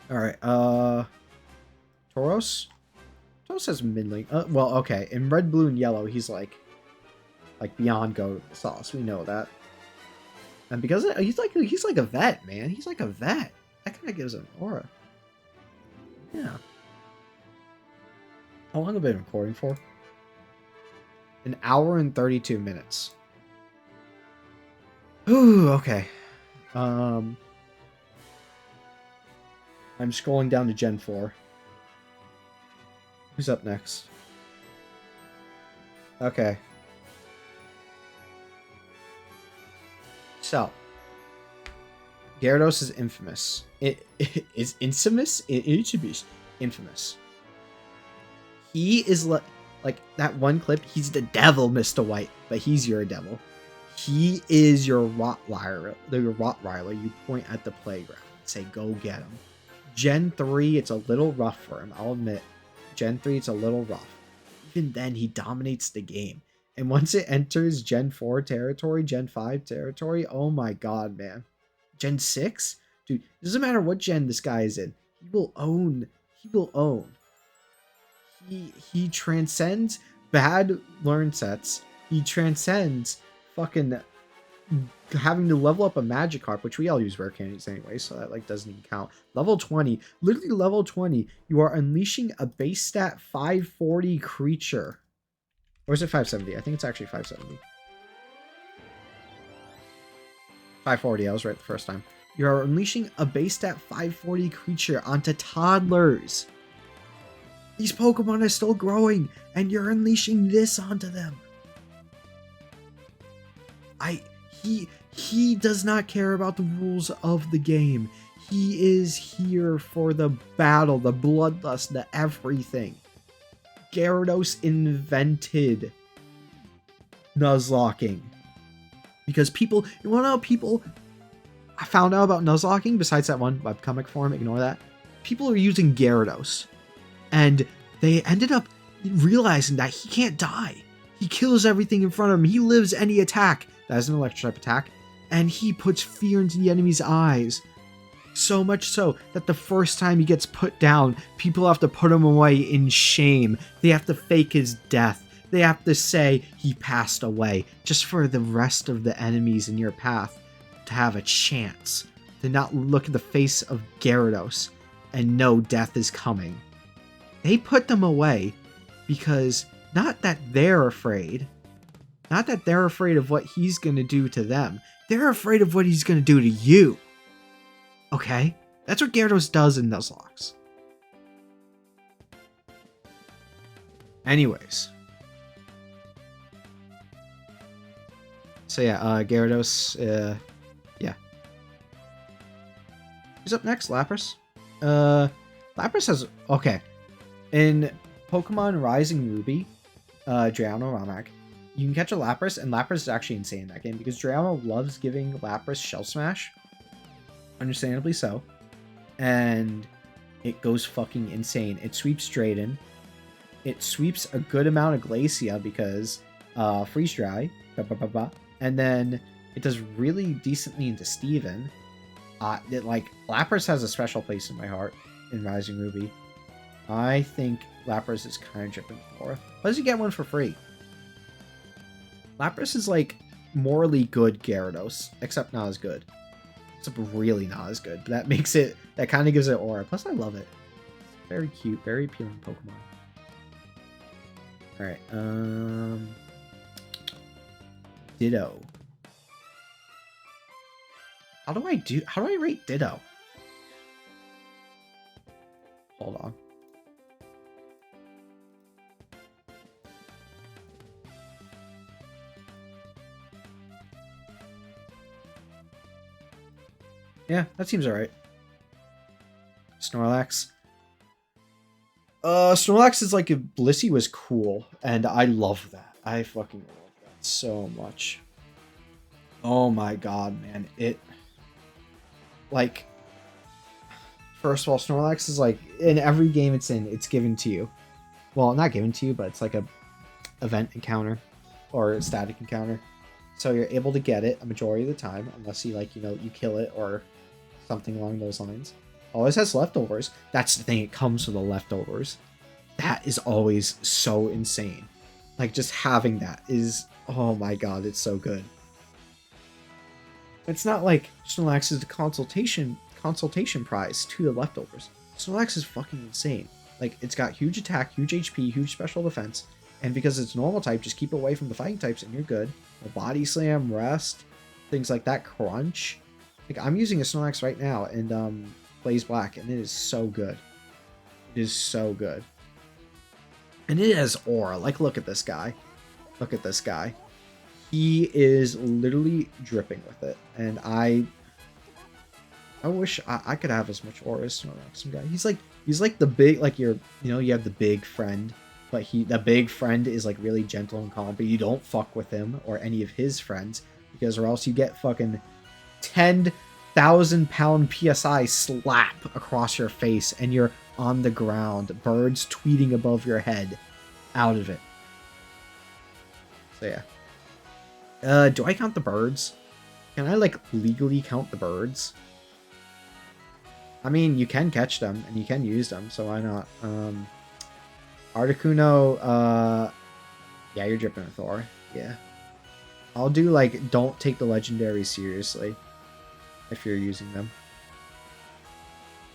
Alright, Tauros? Tauros has middling. Well, okay. In red, blue, and yellow, he's like beyond go sauce. We know that. And because he's like a vet, man. He's like a vet. That kind of gives him Aura. Yeah. How long have I been recording for? 1 hour and 32 minutes. Ooh, okay. I'm scrolling down to Gen 4. Who's up next? Okay. So, Gyarados is infamous. It is infamous. Infamous. He is like that one clip. He's the devil, Mr. White, but he's your devil. He is your Rottweiler. Your Rottweiler. You point at the playground and say, "Go get him." Gen 3, it's a little rough for him. I'll admit. Gen 3, it's a little rough. Even then, he dominates the game. And once it enters Gen 4 territory, Gen 5 territory, oh my god, man. Gen 6? Dude, it doesn't matter what gen this guy is in. He will own. He will own. He transcends bad learn sets. He transcends fucking having to level up a Magikarp, which we all use rare candies anyway, so that like doesn't even count. Level 20, literally level 20, you are unleashing a base stat 540 creature. Or is it 570? I think it's actually 570. 540, I was right the first time. You are unleashing a base stat 540 creature onto toddlers. These Pokemon are still growing, and you're unleashing this onto them. He does not care about the rules of the game. He is here for the battle, the bloodlust, the everything. Gyarados invented Nuzlocking. Because people, you want to know people I found out about Nuzlocking, besides that one webcomic form, ignore that. People are using Gyarados. And they ended up realizing that he can't die. He kills everything in front of him. He lives any attack. That is an electric type attack. And he puts fear into the enemy's eyes. So much so that the first time he gets put down, people have to put him away in shame. They have to fake his death. They have to say he passed away, just for the rest of the enemies in your path to have a chance to not look at the face of Gyarados and know death is coming. They put them away because not that they're afraid. Not that they're afraid of what he's going to do to them. They're afraid of what he's going to do to you. Okay? That's what Gyarados does in Nuzlocke. Anyways. So yeah, Gyarados, yeah. Who's up next? Lapras? Lapras has... Okay. In Pokemon Rising Ruby, Drowno Ramak, you can catch a Lapras, and Lapras is actually insane in that game, because Drowno loves giving Lapras Shell Smash. Understandably so. And it goes fucking insane. It sweeps Drayden. It sweeps a good amount of Glacia, because Freeze Dry. And then it does really decently into Steven. Lapras has a special place in my heart in Rising Ruby. I think Lapras is kind of dripping for. Plus, you get one for free. Lapras is like morally good Gyarados, except not as good. Except really not as good. But that makes it, that kind of gives it aura. Plus, I love it. It's very cute, very appealing Pokemon. All right, Ditto. How do I rate Ditto? Hold on. Yeah, that seems alright. Snorlax. Snorlax is like if Blissey was cool, and I love that. I fucking love that so much. Oh my god, man. It... Like... First of all, Snorlax is like... In every game it's in, it's given to you. Well, not given to you, but it's like a event encounter. Or a static encounter. So you're able to get it a majority of the time, unless you, like, you know, you kill it or something along those lines. Always has leftovers. That's the thing, it comes with the leftovers. That is always so insane. Like, just having that is... Oh my god, it's so good. It's not like Snorlax is the consultation prize to the leftovers. Snorlax is fucking insane. Like, it's got huge attack, huge HP, huge special defense, and because it's normal type, just keep away from the fighting types and you're good. Body Slam, Rest, things like that, Crunch. Like, I'm using a Snorlax right now in Blaze Black, and it is so good. It is so good. And it has aura. Like, look at this guy. Look at this guy. He is literally dripping with it. And I wish I could have as much aura as Snorlax. Some guy. He's like the big, like, you know, you have the big friend. But the big friend is like really gentle and calm, but you don't fuck with him or any of his friends, because or else you get fucking 10,000 pound PSI slap across your face and you're on the ground, birds tweeting above your head, out of it. So yeah. Do I count the birds? Can I like legally count the birds? I mean, you can catch them and you can use them, so why not? Articuno, yeah, you're dripping with Thor. Yeah. I'll do, like, don't take the legendaries seriously if you're using them.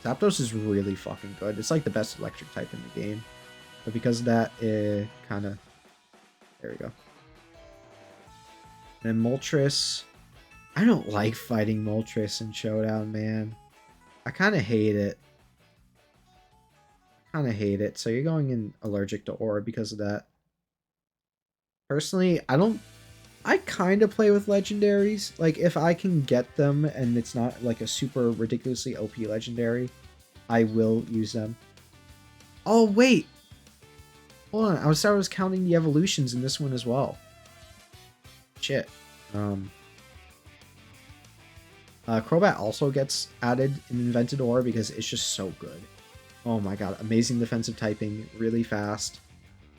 Zapdos is really fucking good. It's, like, the best electric type in the game. But because of that, it kind of... There we go. And then Moltres. I don't like fighting Moltres in Showdown, man. I kind of hate it. So you're going in allergic to aura because of that. Personally, I kind of play with legendaries. Like, if I can get them and it's not like a super ridiculously OP legendary, I will use them. Oh, wait. Hold on. I was counting the evolutions in this one as well. Shit. Crobat also gets added in Invented Aura because it's just so good. Oh my god, amazing defensive typing, really fast.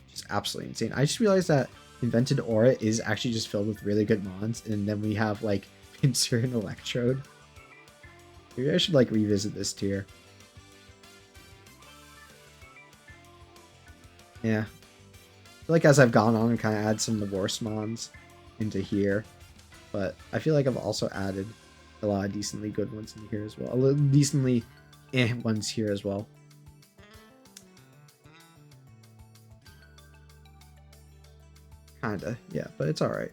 Just absolutely insane. I just realized that Invented Aura is actually just filled with really good mons, and then we have, like, Pinsir and Electrode. Maybe I should, like, revisit this tier. Yeah. I feel like as I've gone on, I kind of add some of the worst mons into here. But I feel like I've also added a lot of decently good ones in here as well. A little decently ones here as well. Kinda, yeah, but it's alright.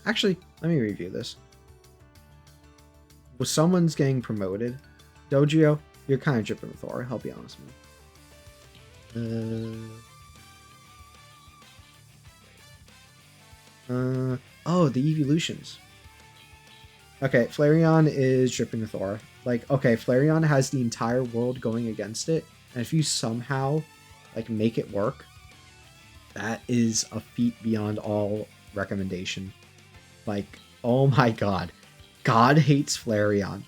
Actually, let me review this. Was someone's getting promoted? Dojio, you're kind of dripping with aura, I'll be honest with you. Oh, the evolutions. Okay, Flareon is dripping with aura. Like, okay, Flareon has the entire world going against it, and if you somehow, like, make it work, that is a feat beyond all recommendation. Like, oh my god. God hates Flareon,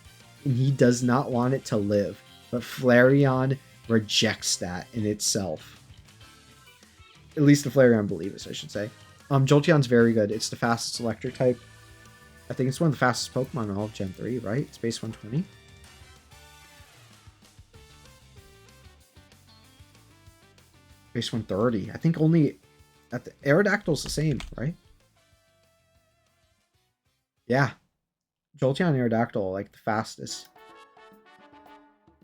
and he does not want it to live, but Flareon rejects that in itself. At least the Flareon believers, I should say. Jolteon's very good. It's the fastest electric type. I think it's one of the fastest Pokemon in all of Gen 3, right? It's base 120. Base 130. I think only at the Aerodactyl's the same, right? Yeah. Jolteon and Aerodactyl, like the fastest.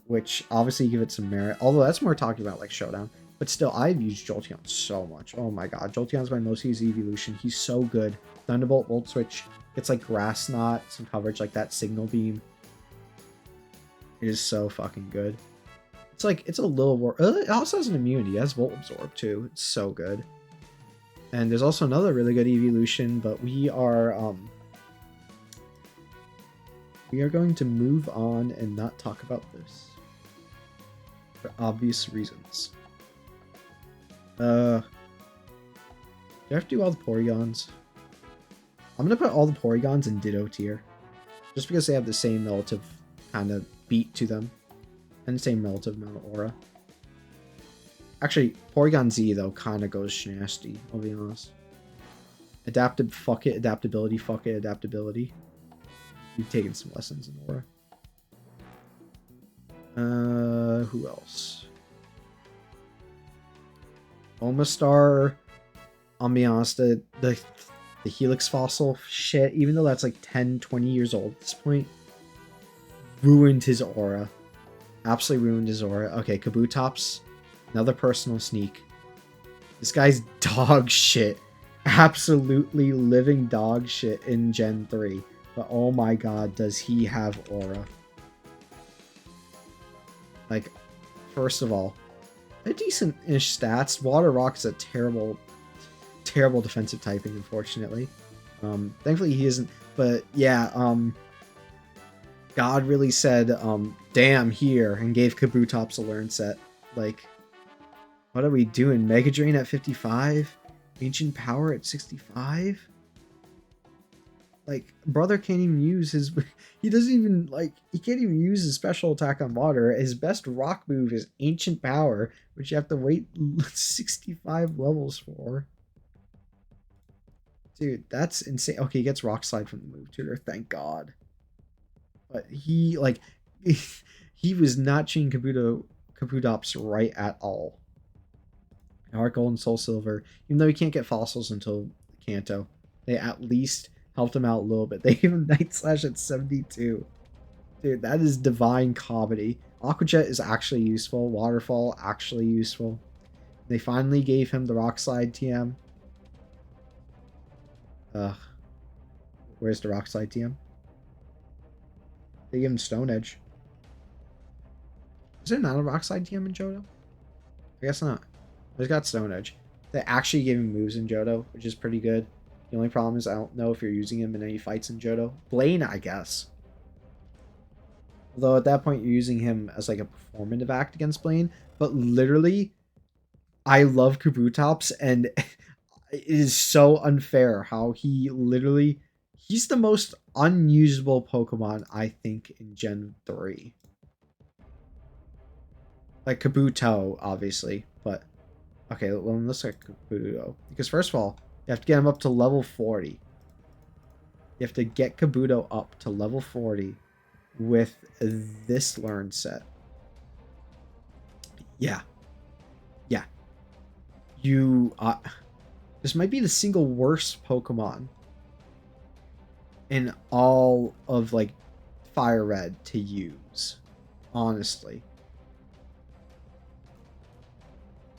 Which obviously give it some merit. Although that's more talking about like Showdown. But still, I've used Jolteon so much. Oh my god. Jolteon's my most used evolution. He's so good. Thunderbolt, Volt Switch. It's like Grass Knot, some coverage like that, Signal Beam. It is so fucking good. It's like, it's a little more... It also has an immunity. It has Volt Absorb too. It's so good. And there's also another really good evolution, but we are going to move on and not talk about this. For obvious reasons. Do I have to do all the Porygons? I'm going to put all the Porygons in Ditto tier. Just because they have the same relative kind of beat to them. And the same relative amount of aura. Actually, Porygon Z, though, kind of goes nasty, I'll be honest. Adaptive, fuck it. Adaptability, fuck it. Adaptability. You've taken some lessons in aura. Who else? Omastar. I'll be honest, the Helix Fossil shit, even though that's like 10, 20 years old at this point, ruined his aura. Absolutely ruined his aura. Okay, Kabutops. Another personal sneak. This guy's dog shit. Absolutely living dog shit in Gen 3. But oh my god, does he have aura. Like, first of all, a decent-ish stats. Water Rock is a terrible, terrible defensive typing, unfortunately. Thankfully he isn't. But yeah, God really said, damn here, and gave Kabutops a learn set. Like, what are we doing? Mega Drain at 55? Ancient Power at 65? Like, brother can't even use his... He doesn't even, like... He can't even use his special attack on water. His best rock move is Ancient Power, which you have to wait 65 levels for. Dude, that's insane. Okay, he gets Rock Slide from the move tutor, thank God. But he, like... he was not treating Kabutops right at all. Heart Gold and Soul Silver, even though he can't get fossils until Kanto, they at least helped him out a little bit. They gave him Night Slash at 72. Dude, that is divine comedy. Aqua Jet is actually useful. Waterfall, actually useful. They finally gave him the Rock Slide TM. Ugh. Where's the Rock Slide TM? They gave him Stone Edge. Is there not a Rock Slide TM in Johto? I guess not. He's got Stone Edge. They actually gave him moves in Johto, which is pretty good. The only problem is I don't know if you're using him in any fights in Johto. Blaine, I guess. Although at that point you're using him as like a performative act against Blaine. But literally, I love Kabutops, and it is so unfair how he literally... He's the most unusable Pokemon, I think, in Gen 3. Like Kabuto, obviously, but... Okay, well, let's look at Kabuto. Because first of all, you have to get him up to level 40. You have to get Kabuto up to level 40 with this learn set. Yeah. Yeah. You... this might be the single worst Pokemon in all of, like, Fire Red to use. Honestly.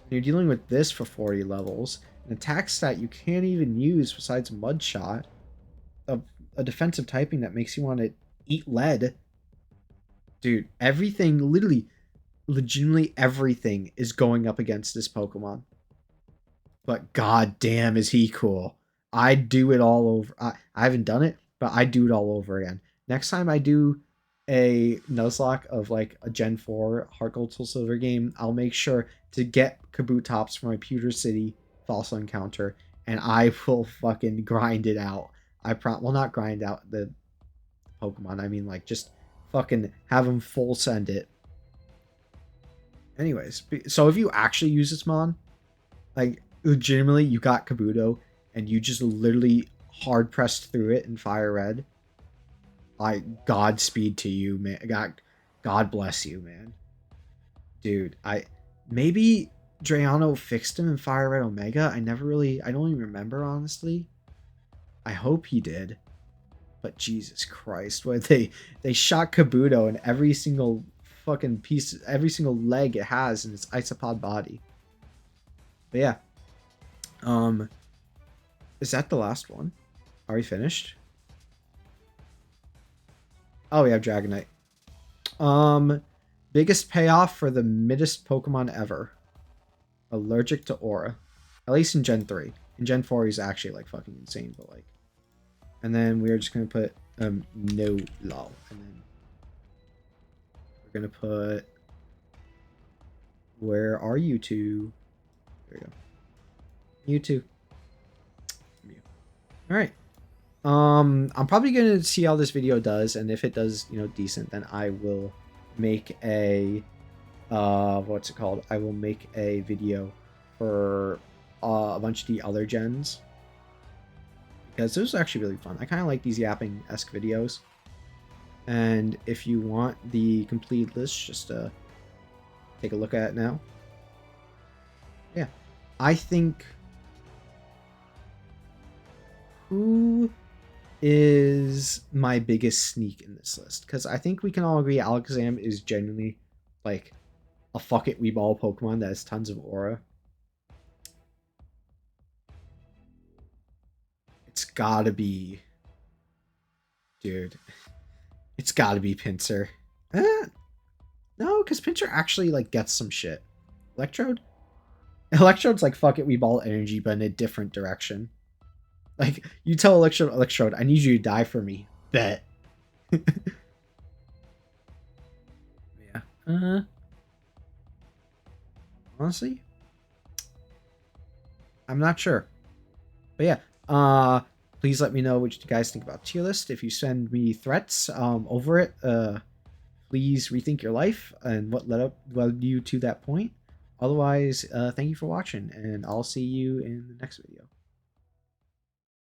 You're dealing with this for 40 levels. An attack stat you can't even use besides Mud Shot. A defensive typing that makes you want to eat lead. Dude, everything, literally, legitimately everything is going up against this Pokemon. But goddamn is he cool. I'd do it all over. I haven't done it, but I'd do it all over again. Next time I do a Nuzlocke of like a Gen 4 Heart Gold Soul Silver game, I'll make sure to get Kabutops from my Pewter City Fossil Encounter, and I will fucking grind it out. Well, not grind out the Pokemon. I mean, like, just fucking have them full send it. Anyways, so if you actually use this mod, like, legitimately, you got Kabuto, and you just literally hard pressed through it in Fire Red, like, Godspeed to you, man. God bless you, man. Dude, maybe Drayano fixed him in Fire Red Omega. I don't even remember, honestly. I hope he did. But Jesus Christ, what they shot Kabuto in every single fucking piece, every single leg it has in its isopod body. But yeah. Is that the last one? Are we finished? Oh, we have Dragonite. Biggest payoff for the middest Pokemon ever. Allergic to Aura. At least in Gen 3. In Gen 4, he's actually, like, fucking insane, but, like... And then we're just gonna put, no lol. And then... We're gonna put... Where are you two? There we go. You two. Alright. I'm probably gonna see how this video does, and if it does, you know, decent, then I will make a what's it called? I will make a video for a bunch of the other gens, because those are actually really fun. I kind of like these yapping-esque videos. And if you want the complete list, just take a look at it now. Yeah, I think who is my biggest sneak in this list, because I think we can all agree Alakazam is genuinely like a fuck it weeball Pokemon that has tons of aura. It's gotta be, dude. It's gotta be Pinsir. No, because Pinsir actually like gets some shit. Electrode? Electrode's like fuck it weeball energy, but in a different direction. Like, you tell Electrode, I need you to die for me. Bet. Yeah. Honestly, I'm not sure. But yeah. Please let me know what you guys think about tier list. If you send me threats over it, please rethink your life and what led you to that point. Otherwise, thank you for watching, and I'll see you in the next video.